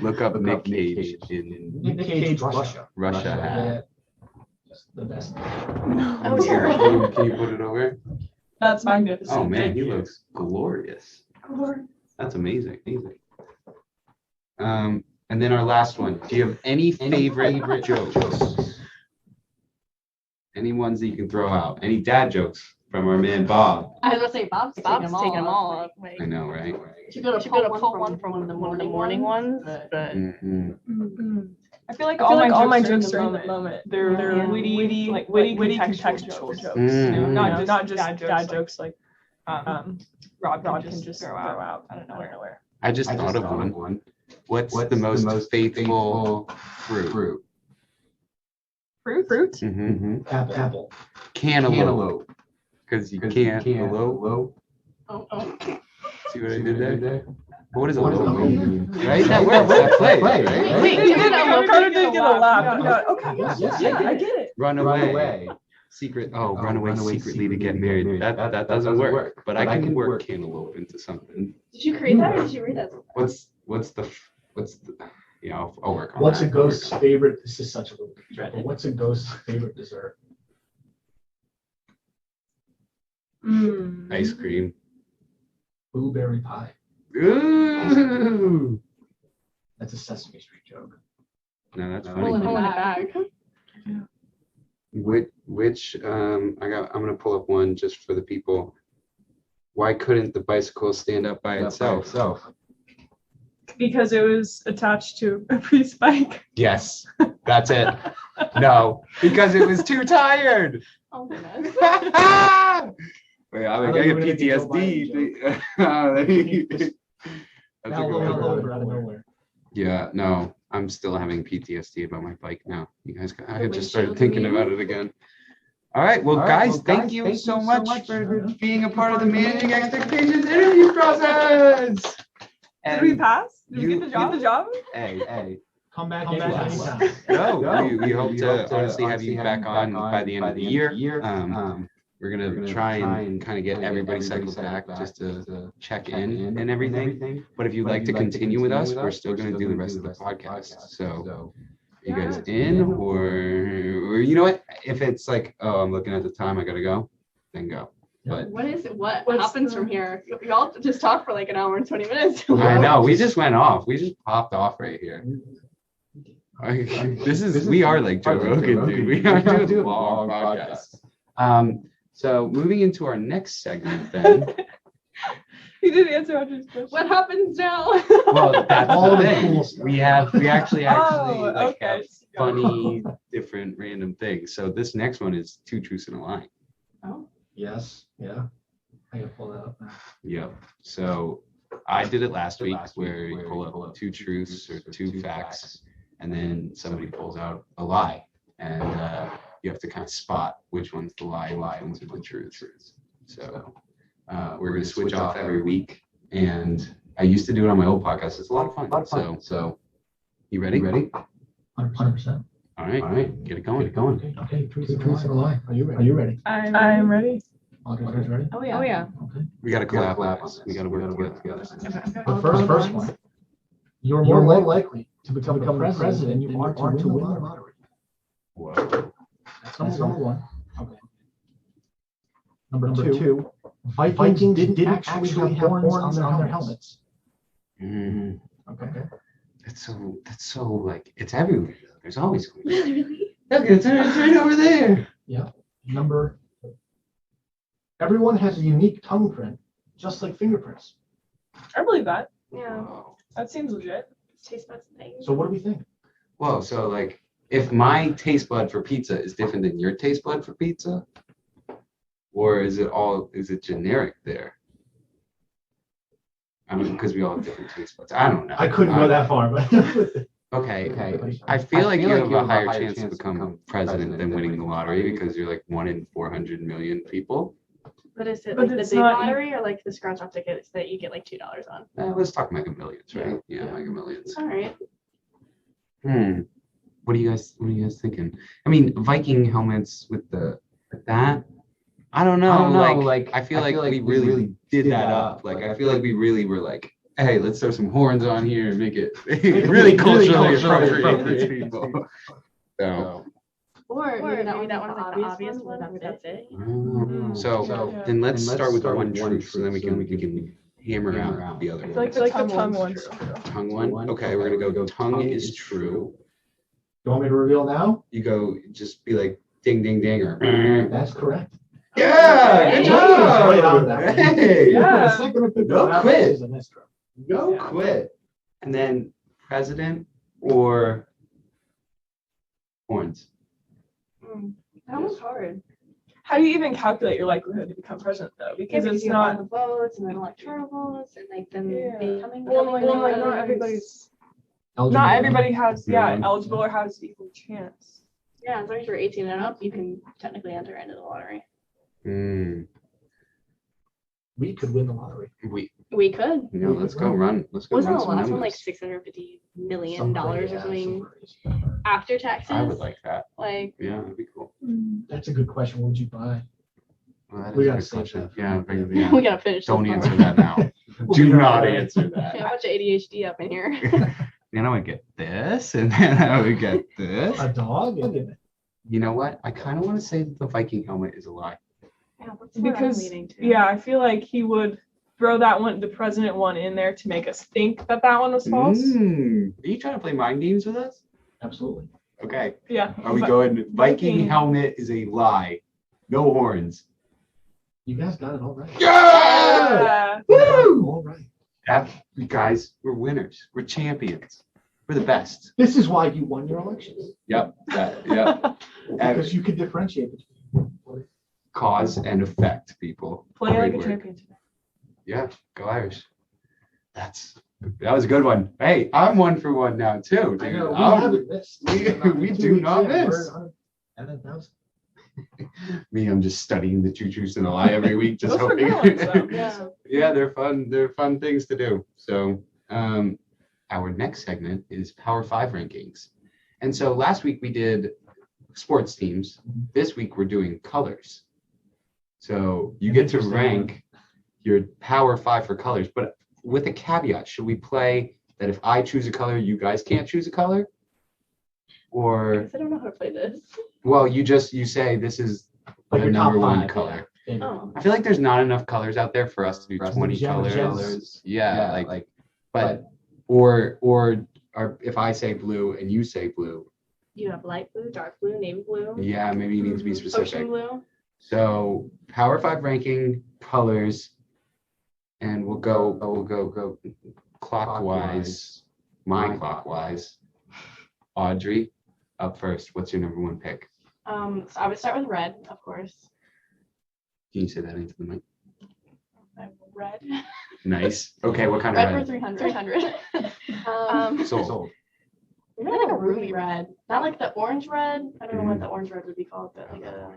Look up Nick Cage in Nick Cage, Russia. Russia hat. Yeah. Just the best. Oh, dear. Can you put it over? That's magnificent. Oh man, Thank he you. looks glorious. Lord. That's amazing. And then our last one. Do you have any favorite jokes? Any ones that you can throw out? Any dad jokes from our man Bob? I was gonna say Bob's taking them all. I know, right? You gotta pull one from one of the morning ones, but Mhm. I feel like all my jokes during the moment. They're witty contextual jokes. Mm. You know, not just dad jokes like Rob can just throw out out of nowhere. I just thought of one. What's the most faithful fruit? Fruit? Mm-hmm. Apple. Cantaloupe. Because you can't elope. oh. See what I did there? What does What does elope elope mean? mean? Right? That works. That plays, right? Wait, Carter did get a laugh. Yeah. Okay, Yes, yeah, I get it. Run away. Run away secretly to get married. That doesn't work. But I can work cantaloupe into something. Did you create that or did you read that? What's the yeah, I'll work on What's that. a ghost's favorite? This is such a little dread. What's a ghost's favorite dessert? Ice cream. Blueberry pie. Ooh. That's a Sesame Street joke. No, that's Pulling funny. it back. Which I'm gonna pull up one just for the people. Why couldn't the bicycle stand up by itself? Because it was attached to a pre-spike. Yes, that's it. No, because it was too tired. Oh goodness. Wait, I get PTSD. That's a Now good one. over out of nowhere. Yeah, no, I'm still having PTSD about my bike now. You guys, I The just started windshield, thinking you mean? about it again. All right, well, guys, thank you so much for being a part of the Managing Expectations interview process. Did we pass? Did we get the job? Hey. Come back anytime. anytime. No, we hope to honestly have you back on by the end of the year. We're gonna try and kind of get everybody cycled back just to check in and everything. But if you'd like to continue with us, we're still gonna do the rest of the podcast. So, are you guys in, or you know what? If it's like, oh, I'm looking at the time, I gotta go, then go. But What is it? What happens from here? Y'all just talk for like an hour and 20 minutes. I know we just went off. We just popped off right here. We are like Joe Rogan, dude. We are doing long podcasts. So moving into our next segment then. He didn't answer Audrey's question. What happens now? Well, that's All the the thing. cool stuff. We actually Oh, like have okay. funny, different, random things. So this next one is 2 truths and a lie. Oh. Yes. Yeah. I gotta pull that up now. Yep. So I did it last week where you pull up 2 truths or 2 facts, and then somebody pulls out a lie, and you have to kind of spot which one's the lie and which ones are the truths. So we're going to switch off every week, and I used to do it on my old podcast. It's a lot of fun. So you ready? 100%. All right. Get it going. Okay. Truth and a lie. Are you ready? I'm ready. Audrey's ready? Oh yeah. Okay. We got to collab on this. We got to work together. The first one. You're more likely to become the president than you are to win the lottery. Whoa. That's number one. Okay. Number two. Vikings didn't actually have horns on their helmets. Mm, Okay. that's so like it's everywhere. There's always Really? look, it's right over there. Everyone has a unique tongue print, just like fingerprints. I believe that. Yeah. Whoa. That seems legit. Taste buds thing. So what do we think? Whoa, so like if my taste bud for pizza is different than your taste bud for pizza, or is it generic there? I mean, because we all have different taste buds. I don't know. I couldn't go that far, but Okay. I feel like you have a higher chance to become president than winning the lottery because you're like 1 in 400 million people. But is it But like the it's big not- lottery or like the scratch off tickets that you get like $2 on? Let's talk Mega Millions, right? Yeah, Mega Millions. All right. What are you guys thinking? I mean, Viking helmets with that. I don't know. Like I feel like we really did that up. Like I feel like we really were like, hey, let's throw some horns on here and make it really culturally appropriate for people. So. Or maybe that one's like the obvious one. That's it. So then let's start with the one truth, so then we can hammer out the other I one. feel like the tongue one's true. Tongue one. Okay, we're gonna go. Tongue is true. you want me to reveal now? You go. Just be like ding ding ding or. That's correct. Yeah, good Hey. job. Right on that. Hey, Yeah. Go quit. Is a mistra. Go Yeah. quit. And then president or horns. That was hard. How do you even calculate your likelihood to become president though? Because it's you have all not. the votes and then electoral votes and like then Yeah. becoming. Well, like not president. everybody's. Eligible. Not everybody has Yeah. eligible or has equal chance. Yeah, as long as you're 18 and up, you can technically enter into the lottery. We could win the lottery. We could. Let's go run. Let's go Wasn't run the some last one like numbers. $650 million Some or crazy- something some crazy number. after taxes? I would like that. Like, Yeah, that'd be cool. That's a good question. What would you buy? Well, that We is a gotta good save question. that for Yeah, later. yeah. we gotta finish. Don't this answer one. that now. Do not answer Yeah, that. a bunch of ADHD up in here. Then I would get this, and then I would get this. A dog? You know what? I kind of want to say that the Viking helmet is a lie. Yeah, that's what I'm Because leaning to. yeah, I feel like he would throw that one, the president one, in there to make us think that that one was false. Are you trying to play mind games with us? Absolutely. Okay. Yeah. Are we But- going Viking Viking. helmet is a lie. No horns. You guys got it all right. Yeah. Woo! All right. That, you guys, we're winners. We're champions. We're the best. This is why you won your elections. Yep. Yep. Because you could differentiate between. Cause and effect, people. Play like Great a work. champion today. Yeah, go Irish. That was a good one. Hey, I'm 1 for 1 now too, I dude. know, we I'm- haven't missed. we do not miss. And then that was Me, I'm just studying the two truths and a lie every week, just Those are hoping. good ones, though. Yeah. Yeah, they're fun. They're fun things to do. So, our next segment is Power 5 rankings. And so last week we did sports teams. This week we're doing colors. So you get to rank your Power 5 for colors, but with a caveat. Should we play that if I choose a color, you guys can't choose a color? I Or, guess I don't know how to play this. well, you say this is like the your top number one five, color. yeah. Oh. I feel like there's not enough colors out there for us to do 20 Gems. colors. Yeah, but or if I say blue and you say blue, You have light blue, dark blue, navy blue, yeah, maybe you need to be ocean specific. blue. So Power 5 ranking colors, and we'll go clockwise, my clockwise. Audrey, up first. What's your number one pick? So I would start with red, of course. Can you say that into the mic? Red. Nice. Okay, what kind Red of for red? 300. 300. Sold. Maybe like a ruby red. Not like the orange red. I don't know what the orange red would be called, but like a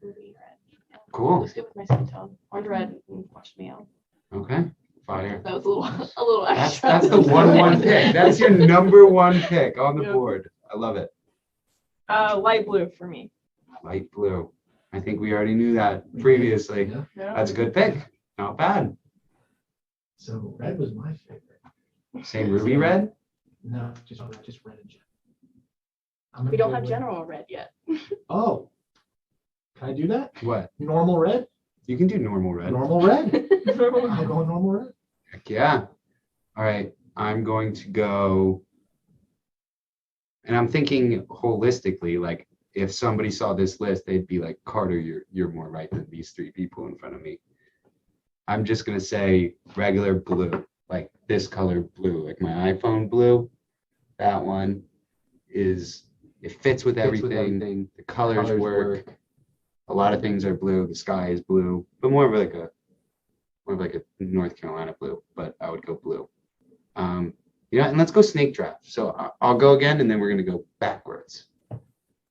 ruby red. Yeah. Cool. Let's go with my skin tone. Orange red and watch me out. Okay. Fire. That was a little That's extra. the one pick. That's your number one pick on the Yep. board. I love it. Light blue for me. Light blue. I think we already knew that previously. Yeah. Yeah. That's a good pick. Not bad. So red was my favorite. Same ruby red. No, just red and general. We don't have general red yet. Oh, can I do that? What? Normal red? You can do normal red. Normal red. I'll go normal red. Heck yeah. All right. I'm going to go. And I'm thinking holistically, like if somebody saw this list, they'd be like, Carter, you're more right than these three people in front of me. I'm just gonna say regular blue, like this color blue, like my iPhone blue. That one it fits with everything. The colors work. A lot of things are blue. The sky is blue, but more of like a North Carolina blue. But I would go blue. Yeah, and let's go snake draft. So I'll go again, and then we're gonna go backwards.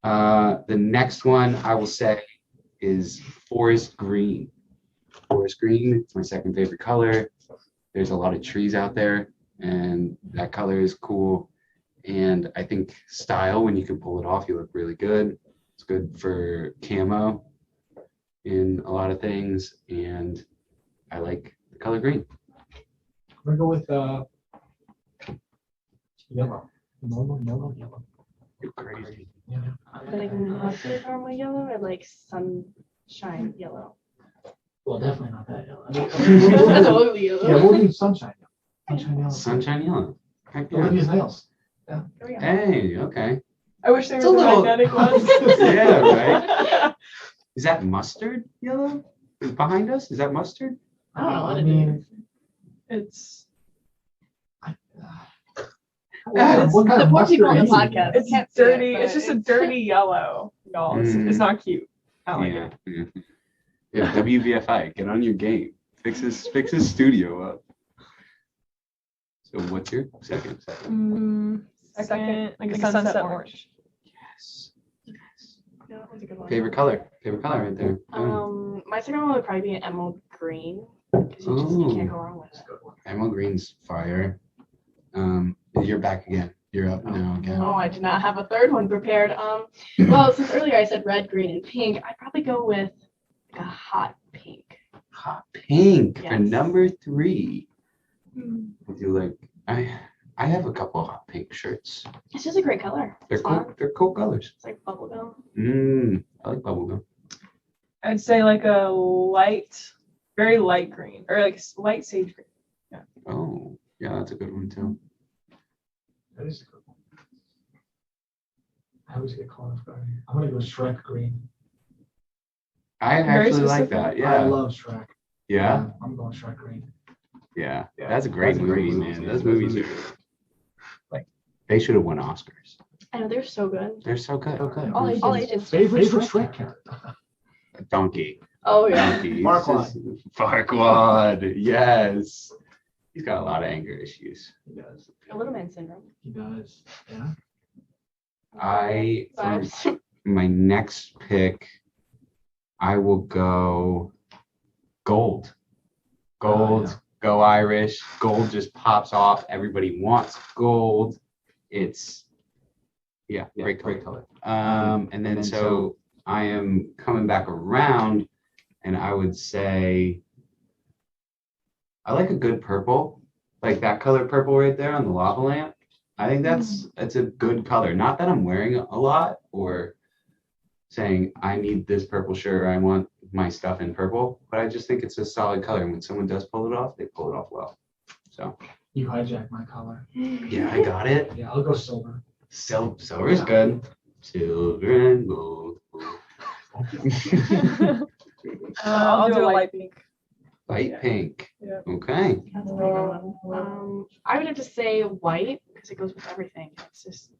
The next one I will say is forest green. Forest green, it's my second favorite color. There's a lot of trees out there, and that color is cool. And I think style, when you can pull it off, you look really good. It's good for camo in a lot of things, and I like the color green. We're gonna go with yellow. Normal yellow. You're crazy. Yeah. Like mustard normal yellow or like sunshine yellow? Well, definitely not that yellow. That's totally yellow. Yeah, we'll do sunshine yellow. Sunshine yellow. Sunshine yellow. Heck yeah. Olivia's nails. There we go. Hey, okay. I wish there was It's a a little- magnetic one. Yeah, right. Is that mustard yellow behind us? Is that mustard? I don't know what I it mean, It's what kind The of poor people on the mustard is it? podcast. it's Can't see dirty. it, It's but just a dirty yellow, y'all. It's not cute. I don't like it. Yeah. Yeah, WVFI, get on your game. Fix this studio up. So what's your second? Second, like a sunset orange. Yes. Yeah, that was a good one. Favorite color right there. My second one would probably be an emerald green because you can't go wrong with it. Emerald green's fire. You're back again. You're up now again. Oh, I did not have a third one prepared. Well, since earlier I said red, green, and pink, I'd probably go with like a hot pink. Hot pink for Yes. number 3. Would you like? I have a couple hot pink shirts. It's just a great color. They're It's cool. fun. They're cool colors. It's like bubblegum. I like bubblegum. I'd say like a very light green, or like light sage green. Oh, yeah, that's a good one too. That is a good one. I always get caught off guard here. I'm gonna go Shrek green. I Very actually like specific. that. I Yeah. love Shrek. Yeah. I'm going Shrek green. Yeah. That's a great movie, man. Those movies are like they should have won Oscars. I know they're so good. They're so good. Okay. All ages. Favorite Shrek character. Donkey. Oh yeah. Donkey. Farquaad. Farquaad. Yes. He's got a lot of anger issues. He does. A little man syndrome. He does. Yeah. For Vibes. my next pick, I will go gold. Gold. Yeah. Go Irish. Gold just pops off. Everybody wants gold. It's great color. And then so I am coming back around, and I would say I like a good purple, like that color purple right there on the lava lamp. I think that's a good color. Not that I'm wearing a lot or saying I need this purple shirt or I want my stuff in purple, but I just think it's a solid color. And when someone does pull it off, they pull it off well. So You hijacked my color. yeah, I got it. Yeah, I'll go silver. Silver is good. Silver and gold. I'll do a light pink. Light pink. Yeah. Okay. That's a pretty good one. I would have to say white because it goes with everything. It's just,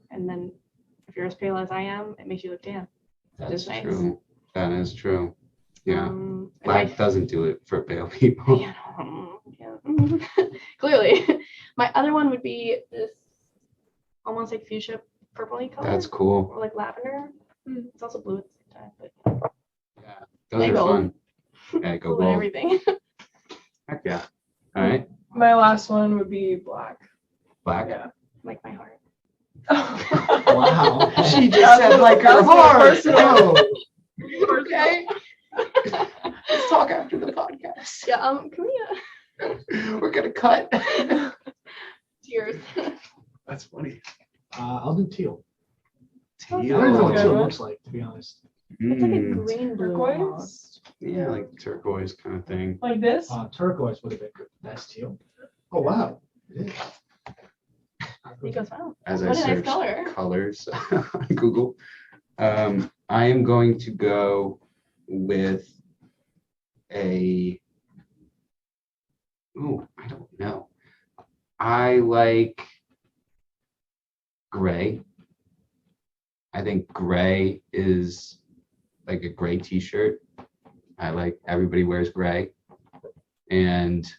and then if you're as pale as I am, it makes you look tan. That's Just nice. true. That is true. Yeah. And Black doesn't do it for pale people. Yeah, yeah. Clearly. My other one would be this almost like fuchsia purpley color. That's cool. Or like lavender. It's also blue at the same time, but Yeah. Those And are gold. fun. Yeah, go blue and gold. everything. Heck yeah. All right. My last one would be black. Black. Yeah. Like my heart. Wow. She just said like her That's more heart. personal. Okay. Let's talk after the podcast. Yeah, can we We're gonna cut. tears? That's funny. I'll do teal. Teal. I don't know what Okay. teal looks like, to be honest. It's like a Mm, green blue Turquoise? almost. yeah, like turquoise kind of thing. Like this? Turquoise would have been good. That's teal. Oh, wow. It is. He goes, wow. As I What a nice search color. colors on Google. I am going to go with I don't know. I like gray. I think gray is like a gray t-shirt. I like everybody wears gray. And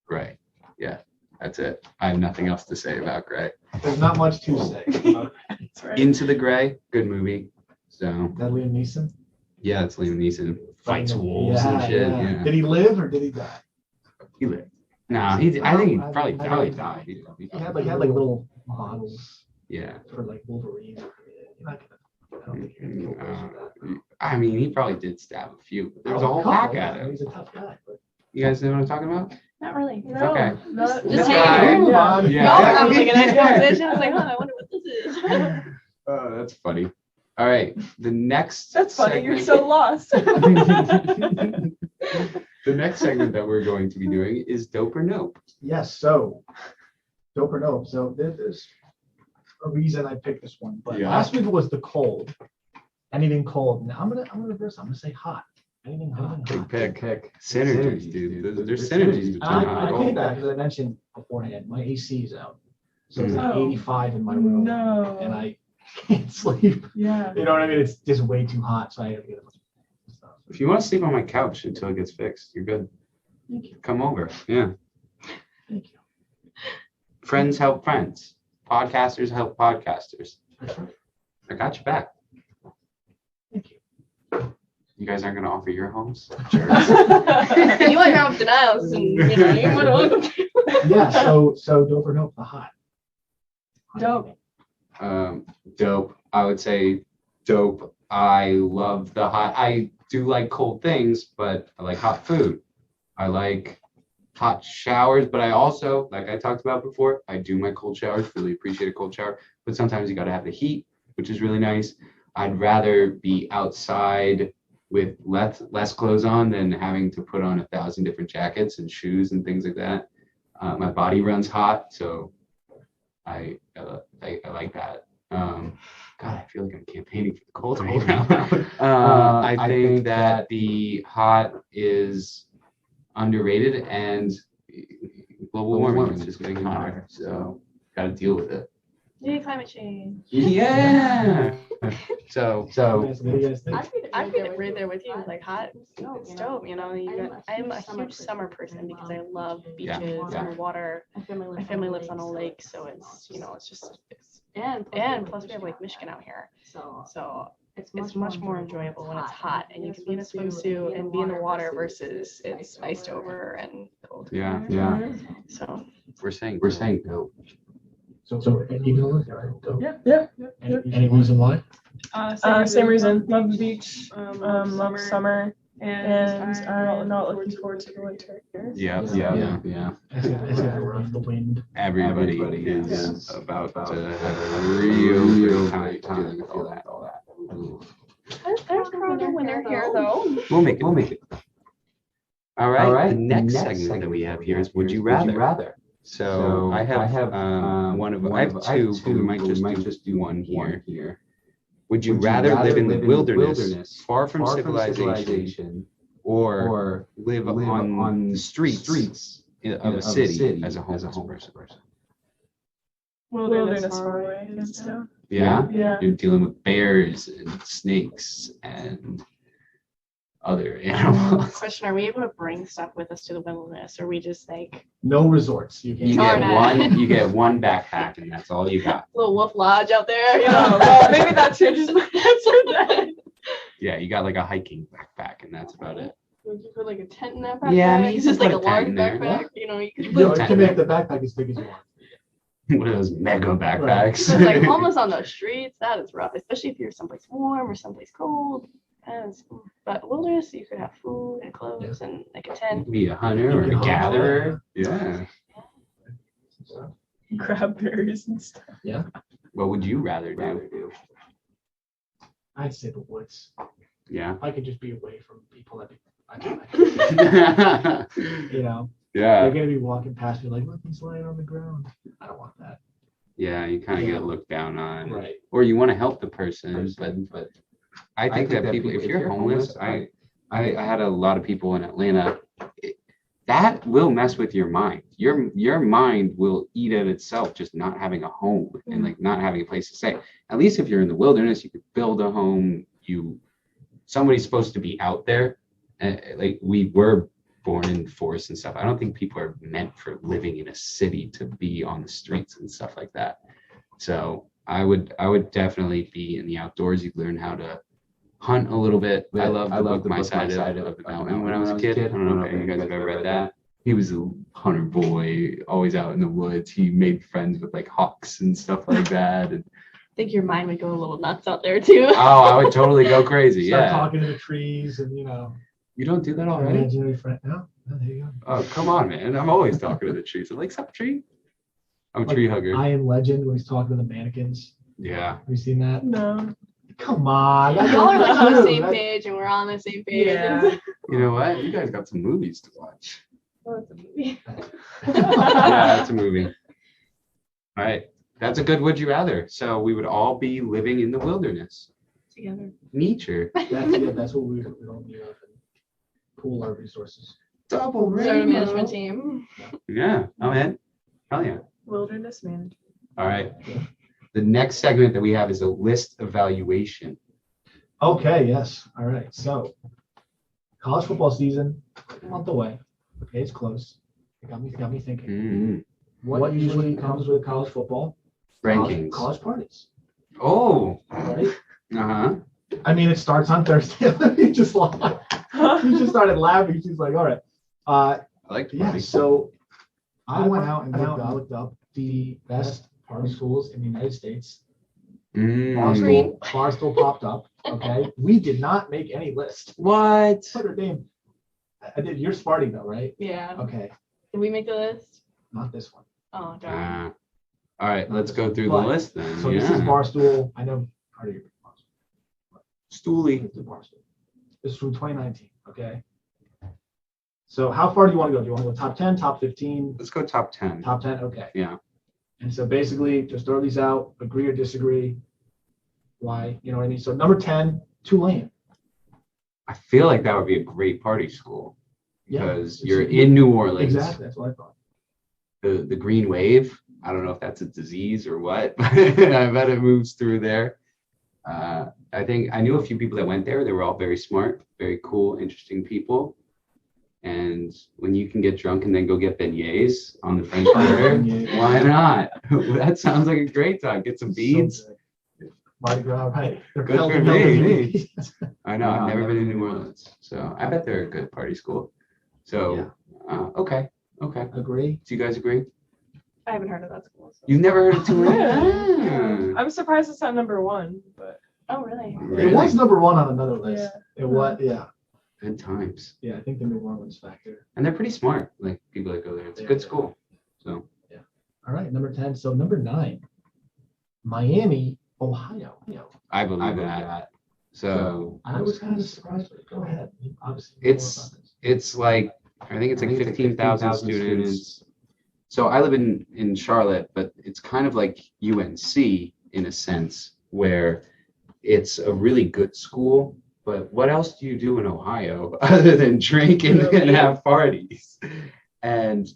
gray. Yeah, that's it. I have nothing else to say about gray. There's not much to say. That's right. Into the Gray, good movie. So That Liam Neeson? yeah, it's Liam Neeson. Fights wolves and Yeah, shit. yeah. Yeah. Did he live or did he die? He lived. No, I think he probably died. He had like little models Yeah. for like Wolverine. You're not gonna, I don't think you're gonna kill those for that. I mean, he probably did stab a few. There was a whole couple, pack at him. He's a tough guy. But You guys know what I'm talking about? Not really. No, Okay. not- Just hanging hanging out. here. Yeah. Y'all are having a nice conversation. I was like, I wonder what this is. Oh, that's funny. All right. The next That's funny. You're segment- so lost. The next segment that we're going to be doing is Dope or Nope. yes, so dope or nope. So there's a reason I picked this one. But Yeah. last week it was the cold. Anything cold. Now I'm gonna reverse. I'm gonna say hot. Anything hot. Big pick. Synergies, dude. There's synergies between hot I and picked cold. that because I mentioned beforehand, my AC is out. So it's like Oh. 85 in my room. No. And I can't sleep. Yeah. You know what I mean? It's just way too hot. So I have to get a bunch of stuff. If you want to sleep on my couch until it gets fixed, you're good. Thank you. Come over. Yeah. Thank you. Friends help friends. Podcasters help podcasters. That's right. I got your back. Thank you. You guys aren't going to offer your homes? You want your own denials, and you know, you want to. Yeah, so dope or nope, the hot. Dope. Dope. I would say dope. I love the hot. I do like cold things, but I like hot food. I like hot showers, but I also, like I talked about before, I do my cold showers, really appreciate a cold shower, but sometimes you got to have the heat, which is really nice. I'd rather be outside with less clothes on than having to put on 1,000 different jackets and shoes and things like that. My body runs hot, so I like that. God, I feel like I'm campaigning for the cold right now. I think that the hot is underrated, and global warming is just getting hotter, so got to deal with it. Yay, climate change. Yeah. So What do you guys think? I'd be right there with you. Like hot, it's dope. You know, I'm a huge summer person because I love beaches and water. My family lives on a lake, so it's and plus we have Lake Michigan out here, so it's much more enjoyable when it's hot and you can be in a swimsuit and be in the water versus it's iced over and cold. yeah. So We're saying dope. So even look at it, dope. Yeah. Any reason why? Same reason. Love the beach. Love summer. And I'm not looking forward to the winter here. Yeah. It's gonna be rough, the wind. Everybody is about to have a real time dealing with all that. there's problem when they're here though. We'll make it. All right. The next segment that we have here is Would You Rather? So I have two, but we might just do one here. Would you rather live in the wilderness, far from civilization, or live on the streets of a city as a homeless person? Wilderness far away. Yeah? Yeah. You're dealing with bears and snakes and other animals. Question: are we able to bring stuff with us to the wilderness, or we just like No resorts. You You can't. Darn it. you get one backpack, and that's all you got. little wolf lodge out there? You Oh, know, well, maybe that changes my answer then. Yeah, you got like a hiking backpack, and that's about it. would you put like a tent in that backpack? Yeah, I mean, you it's just can like a put a tent large in there, backpack. You know, you could You put know, you can make the backpack as big as you want. One of those mega backpacks. But like homeless on the streets, that is rough, especially if you're someplace warm or someplace cold. But wilderness, you could have food and clothes and like a You tent. can be a hunter or a gatherer. Yeah. Crab berries and stuff. What would you rather do? I'd say the woods. Yeah. If I could just be away from people, Yeah. they're gonna be walking past me like, look, he's laying on the ground. I don't want that. Yeah, you kind of get looked down on, Right? or you want to help the person, but I think that people, if you're homeless, I had a lot of people in Atlanta. That will mess with your mind. Your mind will eat at itself just not having a home and like not having a place to stay. At least if you're in the wilderness, you could build a home. Somebody's supposed to be out there. Like we were born in forests and stuff. I don't think people are meant for living in a city to be on the streets and stuff like that. So I would definitely be in the outdoors. You learn how to hunt a little bit. I love My Side of the Mountain when I was a kid. I don't know if you guys have ever read that. He was a hunter boy, always out in the woods. He made friends with like hawks and stuff like that. And I think your mind would go a little nuts out there too. oh, I would totally go crazy. Start Yeah. talking to the trees and You don't do that already? Imaginary friend. No, there you go. Oh, come on, man. I'm always talking to the trees. I'm like, sup, tree? I'm a tree hugger. I Am Legend when he's talking to the mannequins. Yeah. Have you seen that? No. Come on. Y'all are like on the same page and we're on the same page. Yeah. You know what? You guys got some movies to watch. Oh, it's a movie. Yeah, it's a movie. All right. That's a good would you rather. So we would all be living in the wilderness. Together. Nature. That's what we don't need and pool our resources. Double Start a rainbow. management team. Yeah. I'm in. Hell yeah. Wilderness management. All right. The next segment that we have is a list evaluation. Okay, yes. All right. So college football season, a month away. Okay, it's close. It got me thinking. Mm-hmm. What usually comes with college football? Rankings. College parties. Oh. Right? Uh-huh. I mean, it starts on Thursday. He just started laughing. She's like, all right. I like to Yeah, party. so I went out and looked up the best party schools in the United States. Barstool popped up. Okay. We did not make any list. What? Put her name. I did. You're Sparty though, right? Yeah. Okay. Did we make the list? Not this one. Oh, darn. All right, let's go through the list then. So this is Barstool. I know part of your Stoolie. Barstool. This is from 2019. Okay. So how far do you want to go? Do you want to go top 10, top 15? Let's go top 10. Top 10. Okay. Yeah. And so basically, just throw these out. Agree or disagree. Why? You know what I mean? So number 10, Tulane. I feel like that would be a great party school because Yeah, you're in New Orleans. Exactly. That's what I thought. The green wave. I don't know if that's a disease or what, but I bet it moves through there. I think I knew a few people that went there. They were all very smart, very cool, interesting people. And when you can get drunk and then go get beignets on the French Quarter, why not? That sounds like a great time. Get some beads. Mardi Gras, right? They're Good for pelted me. beads. I know. I've never been to New Orleans, so I bet they're a good party school. So, okay. Agree. Do you guys agree? I haven't heard of that school. So. You've never heard of Tulane? I'm surprised it's not number one, but Oh, really? It was number one on another list. Yeah. It was, yeah. Good times. Yeah, I think the New Orleans factor. And they're pretty smart, like people that go there. It's a good school. So All right, number 10. So number 9, Miami, Ohio. I believe that. So I was kind of surprised, but go ahead. Obviously, it's like I think it's like 15,000 students. So I live in Charlotte, but it's kind of like UNC in a sense where it's a really good school. But what else do you do in Ohio other than drink and have parties? And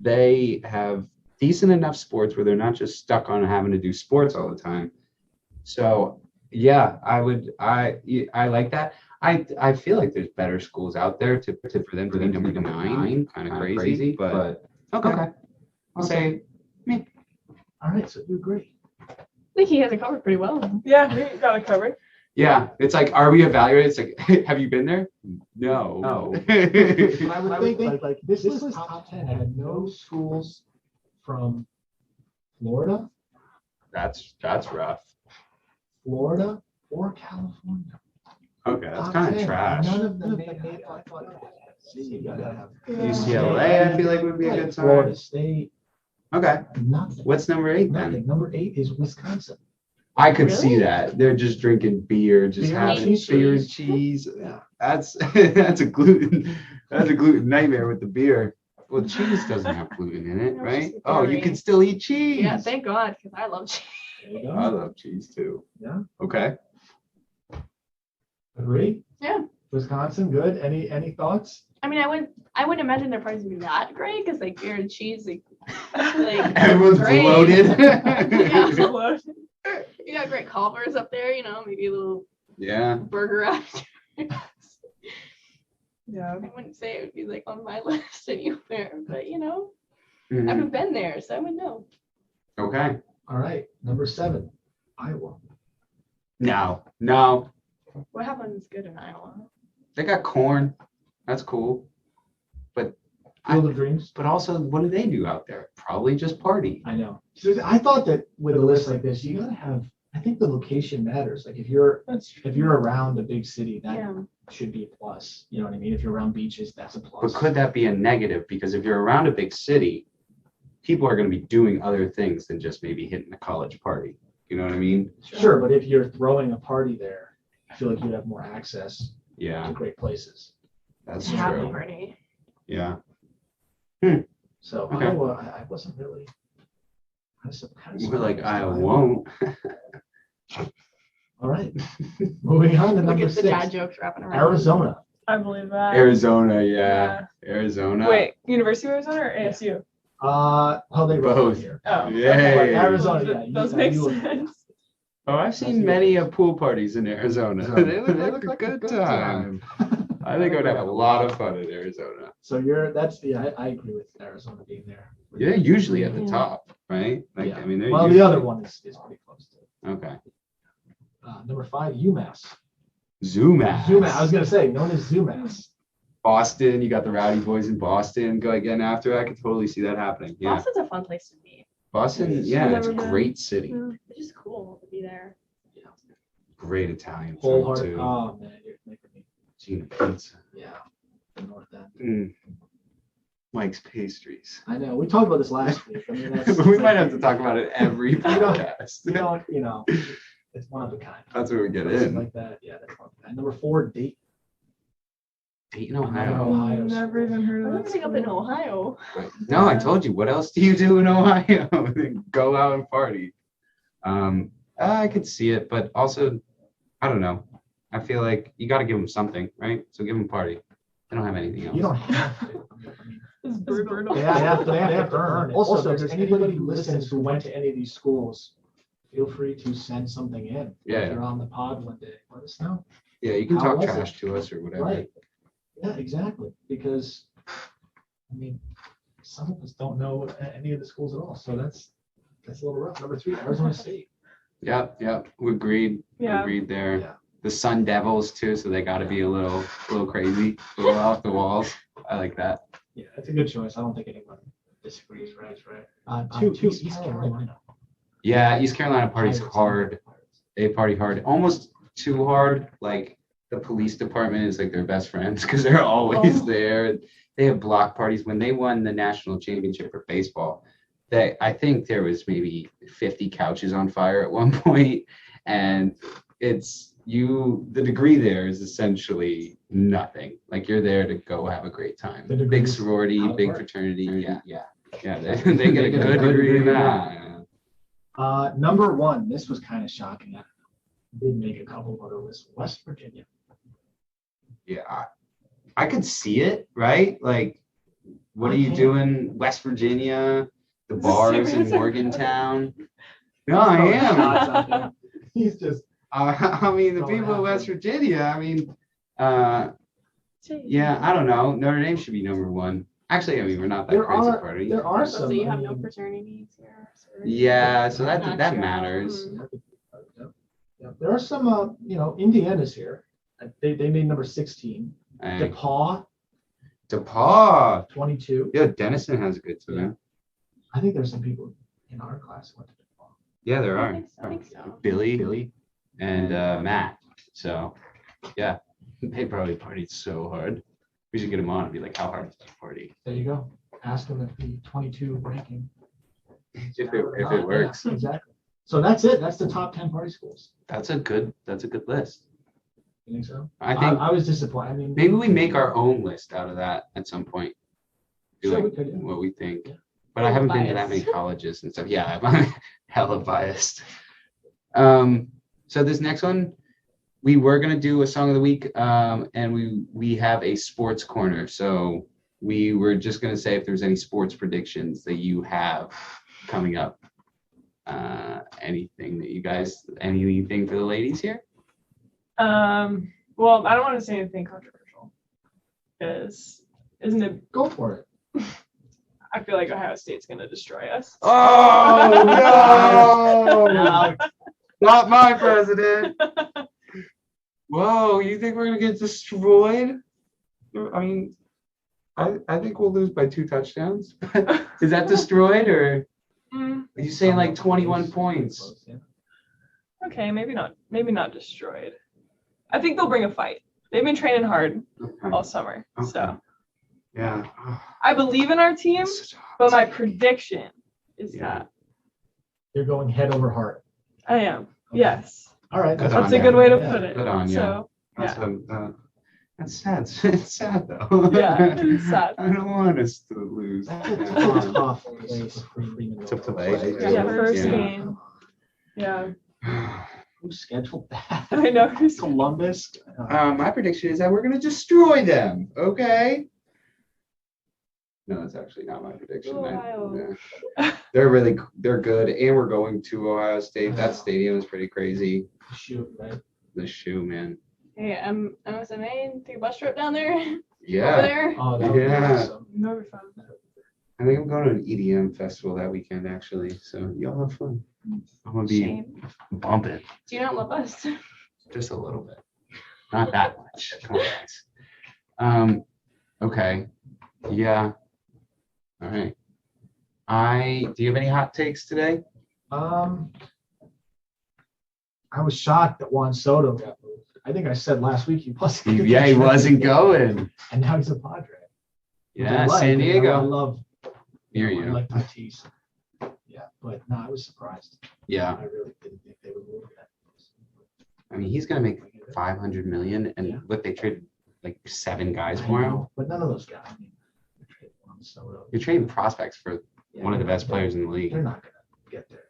they have decent enough sports where they're not just stuck on having to do sports all the time. So yeah, I like that. I feel like there's better schools out there for them to be number 9, kind of crazy, but okay. I'll say me. All right, so you agree. I think he has it covered pretty well. yeah, we got it covered. Yeah, it's like, are we evaluated? It's like, have you been there? No. But I would think like this is top 10. I had no schools from Florida, That's rough. Florida, or California. Okay, that's Top kind of 10. trash. None of them made it. I thought, see, you gotta have UCLA, I feel like would be a good Florida time. State. Okay, Nothing. what's number 8 then? Nothing. Number 8 is Wisconsin. I could see Really? that. They're just drinking beer, just Beer and having cheese. beer and cheese. Yeah. That's a gluten nightmare with the beer. Well, cheese doesn't have gluten in it, No, it's right? just Oh, you dairy. can still eat cheese. Yeah, thank God, because I love cheese. There you I go. love cheese too. Yeah. Okay. Agree? Yeah. Wisconsin, good. Any thoughts? I mean, I wouldn't imagine their parties would be that great because like beer and cheese, like Everyone's great. bloated. Yeah. You got great Culvers up there, you know, maybe a little Yeah. burger after. Yeah. I wouldn't say it would be like on my list anywhere, but you know, I Mhm. haven't been there, so I would know. Okay. All right. Number 7, Iowa. No. What happens good in Iowa? They got corn. That's cool. Field of Dreams. But also, what do they do out there? Probably just party. I know. So I thought that with a list like this, you gotta have. I think the location matters. Like if you're around a big city, that Yeah. should be a plus. You know what I mean? If you're around beaches, that's a But plus. could that be a negative? Because if you're around a big city, people are going to be doing other things than just maybe hitting a college party. You know what I mean? Sure, but if you're throwing a party there, I feel like you'd have more access Yeah, to great places. that's Have a true. party. Yeah. So Okay. Iowa, I wasn't really. We're like, I won't. All right. Moving on to Look number at the dad 6, jokes wrapping around. Arizona. I believe that. Arizona, yeah. Arizona. Wait, University of Arizona or ASU? Well, they wrote Both. it here. Oh. Yeah. But Arizona, yeah. Those you- make you- sense. Oh, I've seen many pool parties in Arizona. They look like a good time. I think I would have a lot of fun in Arizona. So I agree with Arizona being there. You're usually at the Yeah. top, right? Like, Yeah. I mean, they're Well, the usually- other one is pretty close to. Okay. Number 5, UMass. Zoomass. UMass. I was gonna say known as Zoomass. Boston, you got the Rowdy Boys in Boston getting after it. I could totally see that happening. Yeah. Boston's a fun place to be. Boston, I've yeah, it's a never been. great city. It's just cool to be there. Great Italian food Wholehearted. too. Oh man, you're making me. Gina Pizza. Yeah. The North End. Mm. Mike's Pastries. I know. We talked about this last week. I mean, that's, We might have to talk about it every don't- podcast. You don't. It's one of a kind. That's where we get Places in. like that. Yeah, that's one of a kind. Number 4, Dayton. Dayton, Ohio. Ohio. Never even heard I'm of that. living up in Ohio. No, I told you. What else do you do in Ohio? Go out and party. I could see it, but also, I don't know. I feel like you got to give them something, right? So give them a party. They don't have anything else. You don't have to. I mean, It's brutal. they have to earn it. Also, if there's anybody who listens who went to any of these schools, feel free to send something in. Yeah. If you're on the pod one day, let us know. Yeah, you can How talk was trash it? to us or whatever. Right. Yeah, exactly. Because, I mean, some of us don't know any of the schools at all. So that's a little rough. Number 3, Arizona State. Yep. We agreed. Yeah. Agreed there. Yeah. The Sun Devils too, so they got to be a little crazy, a little off the walls. I like that. Yeah, that's a good choice. I don't think anyone disagrees. Right. 2, East Carolina. Yeah, East Carolina parties hard. They party hard, almost too hard. Like the police department is like their best friends because they're always there. They have block parties. When they won the national championship for baseball, I think there was maybe 50 couches on fire at one point, and the degree there is essentially nothing. Like you're there to go have a great time. The degree Big is sorority, out of big work. fraternity. Yeah. They get a good degree in that. Number 1, this was kind of shocking. I did make a couple of other lists. West Virginia. Yeah, I could see it, right? Like, what I are you can't. doing, West Virginia? The bars in Serious? Morgantown. No, I Shots am. out there. He's just. I mean, the Don't people of have West to. Virginia. I mean, yeah, I don't know. Notre Dame should be number 1. Actually, I mean, we're not that There crazy are party. there are So some. you I have no mean, fraternities here. Yeah, so that Not sure. matters. Yeah, there are some. Indiana's here. They made number 16. Hey, DePaul, DePaul. 22. Yeah, Denison has a good team. I think there's some people in our class who went to DePaul. Yeah, there are. I think so. Billy, and Matt. So, yeah, they probably partied so hard. We should get them on and be like, how hard is this party? There you go. Ask them if the 22 ranking. If it works. Yeah, exactly. So that's it. That's the top 10 party schools. That's a good list. You think so? I think I was disappointed. I mean, maybe we make our own list out of that at some point. Do Sure, like we could, yeah. what we think. Yeah. But I haven't been to that many colleges and stuff. Yeah, I'm hella biased. So this next one, we were gonna do a song of the week, and we have a sports corner. So we were just gonna say if there's any sports predictions that you have coming up. Anything for the ladies here? Well, I don't want to say anything controversial, because isn't it? Go for it. I feel like Ohio State's gonna destroy us. Oh no! Not my president. Whoa, you think we're gonna get destroyed? I mean, I think we'll lose by 2 touchdowns. Is that destroyed, or are you saying like 21 points? Okay, maybe not destroyed. I think they'll bring a fight. They've been training hard all summer, so yeah. I believe in our team, but my prediction is that You're going head over heart. I am. Okay. Yes, All right. Good that's a good way to put it. Good on you. So That's, yeah, that's sad. It's sad though. yeah, it's sad. I don't want us to lose. That's a tough place for Freeman To play. Yeah, first Yeah. game. Yeah, Who scheduled that? I know. Columbus. My prediction is that we're gonna destroy them. Okay. No, that's actually not my prediction. Ohio. They're good, and we're going to Ohio State. That stadium is pretty crazy. Shoot, right? The shoe, man. Hey, MSMA, take a bus trip down there. Over Yeah. there. Oh, that would be Yeah. awesome. Never fun. I think I'm going to an EDM festival that weekend, actually. So y'all have fun. I'm gonna be Shame. bumping Do you not love us? just a little bit, not that much. Come on, guys. Okay. Yeah. All right. Do you have any hot takes today? I was shocked that Juan Soto got moved. I think I said last week he wasn't. gonna Yeah, he get wasn't traded. going. And now he's a Padre. Which I Yeah, like. San I Diego. love. Near I you. like Tatis. Yeah, but no, I was surprised. Yeah. I really didn't think they would move that. I mean, he's gonna make $500 million, and Yeah. what they traded like 7 guys I for him. know, but none of those guys. I mean, they traded Juan Soto. You're trading prospects for Yeah, one of the best they're- players in the league. They're not gonna get there.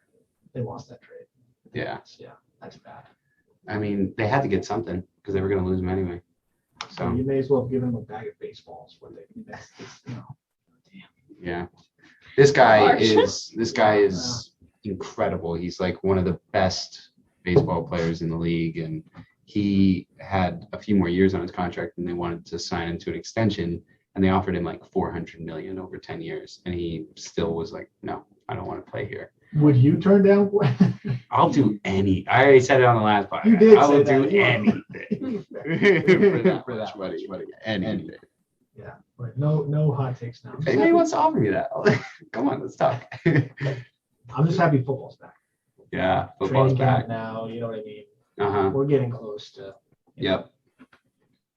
They lost that trade. Yeah. Yeah, that's bad. I mean, they had to get something because they were gonna lose him anyway. So So you may as well give them a bag of baseballs. What they that's yeah, this guy Harsh. is incredible. He's like one of the best baseball players in the league, and he had a few more years on his contract, and they wanted to sign him to an extension, and they offered him like $400 million over 10 years, and he still was like, no, I don't want to play here. Would you turn down? I'll do I already said it on the last podcast. You did I will say do that. You are. anything for that much money. Anything. Yeah, but no hot takes now. If anybody wants to offer me that, come on, let's talk. I'm just happy football's back. Yeah, football's Training camp back. now. You know what I mean? Uh-huh. We're getting close to Yep.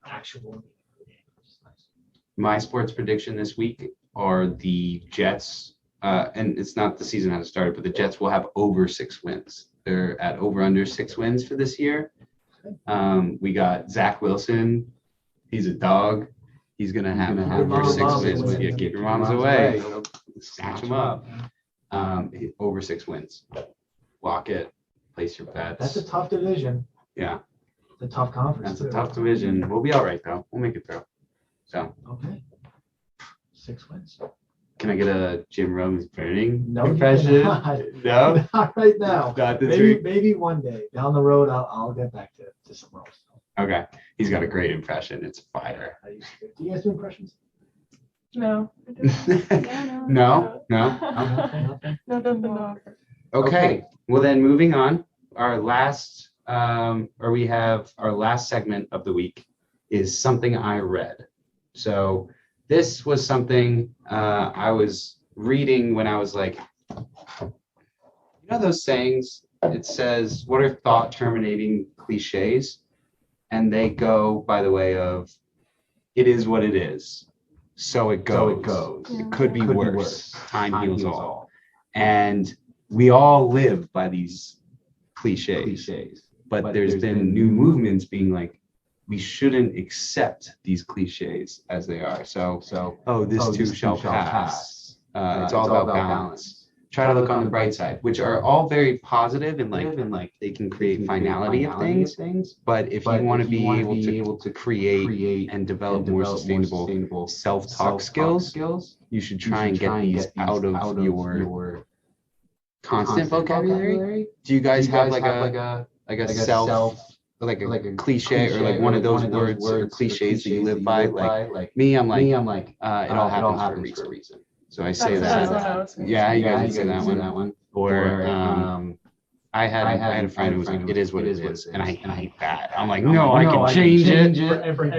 actual games. Nice. My sports prediction this week are the Jets, and it's not the season hasn't started, but the Jets will have over 6 wins. They're at over under 6 wins for this year. We got Zach Wilson. He's a dog. He's gonna have over 6 wins. Yeah, keep your moms away. Snatch them up. Over 6 wins. Lock it. Place your bets. That's a tough division. Yeah, It's a tough conference. that's a too. tough division. We'll be all right though. We'll make it through. So, Okay. 6 wins. can I get a Jim Rome's burning No, you impression? cannot. No, Not right now. not this Maybe week. maybe one day down the road I'll get back to some roast. Okay, he's got a great impression. It's fire. I used to. Do you guys do impressions? No. No, no. Nothing? No, no. Okay, well then moving on. Our last, we have our last segment of the week is something I read. So this was something I was reading when I was like, you know those sayings? It says, what are thought terminating cliches? And they go by the way of, it is what it is. So it goes. It could be worse. Time heals all. And we all live by these cliches, but there's been new movements being like, we shouldn't accept these cliches as they are. So this too shall pass. It's all about balance. Try to look on the bright side, which are all very positive and like they can create finality of things. But if you want to be able to create and develop more sustainable self-talk skills, you should try and get these out of your constant vocabulary. Do you guys have like a cliche or like one of those words or cliches that you live by? Like me, I'm like it all happens for a reason. So I say that. Yeah, you guys say that one. Or I had a friend who was like, "It is what it is," and I hate that. I'm like, "No, I can change it." Every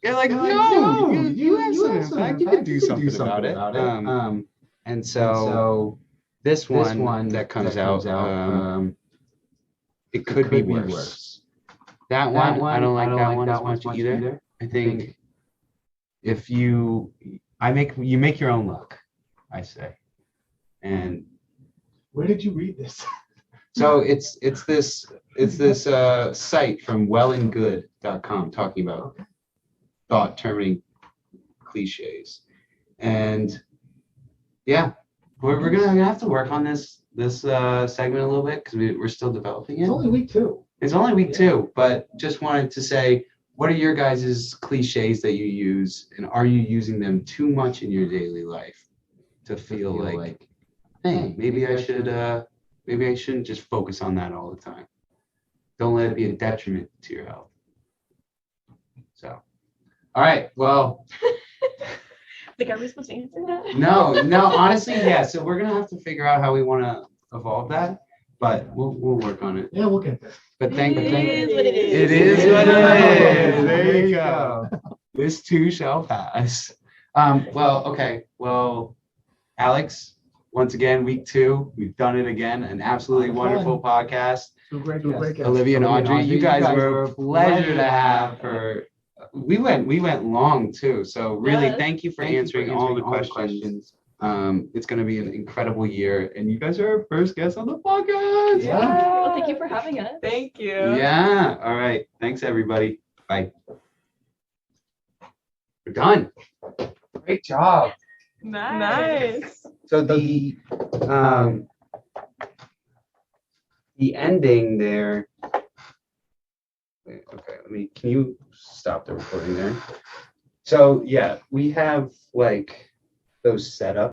You're like, "No, you have some impact. You can do something about it." And so this one that comes out, it could be worse. That one, I don't like that one as much either. I think if you make your own luck, I say. And where did you read this? So it's this site from wellandgood.com talking about thought terminating cliches. And yeah, we're gonna have to work on this segment a little bit because we're still developing it. It's only week 2. It's only week 2, but just wanted to say, what are your guys' cliches that you use, and are you using them too much in your daily life to feel like, hey, maybe I shouldn't just focus on that all the time. Don't let it be a detriment to your health. So, all right, well. Like, are we supposed to answer that? No, honestly, yeah. So we're gonna have to figure out how we want to evolve that, but we'll work on it. Yeah, we'll get there. But It is what it is. It is what it is. There you go. This too shall pass. Well, okay. Well, Alex, once again, week 2, we've done it again. An absolutely wonderful podcast. Great. Olivia and Audrey, you guys were a pleasure to have for. We went long too, so really thank you for answering all the questions. It's going to be an incredible year, and you guys are our first guests on the podcast. Yeah. Well, thank you for having us. Thank you. Yeah. All right. Thanks, everybody. Bye. We're done. Great job. Nice. So the ending there. Wait, okay, can you stop the recording there? So yeah, we have like those set up.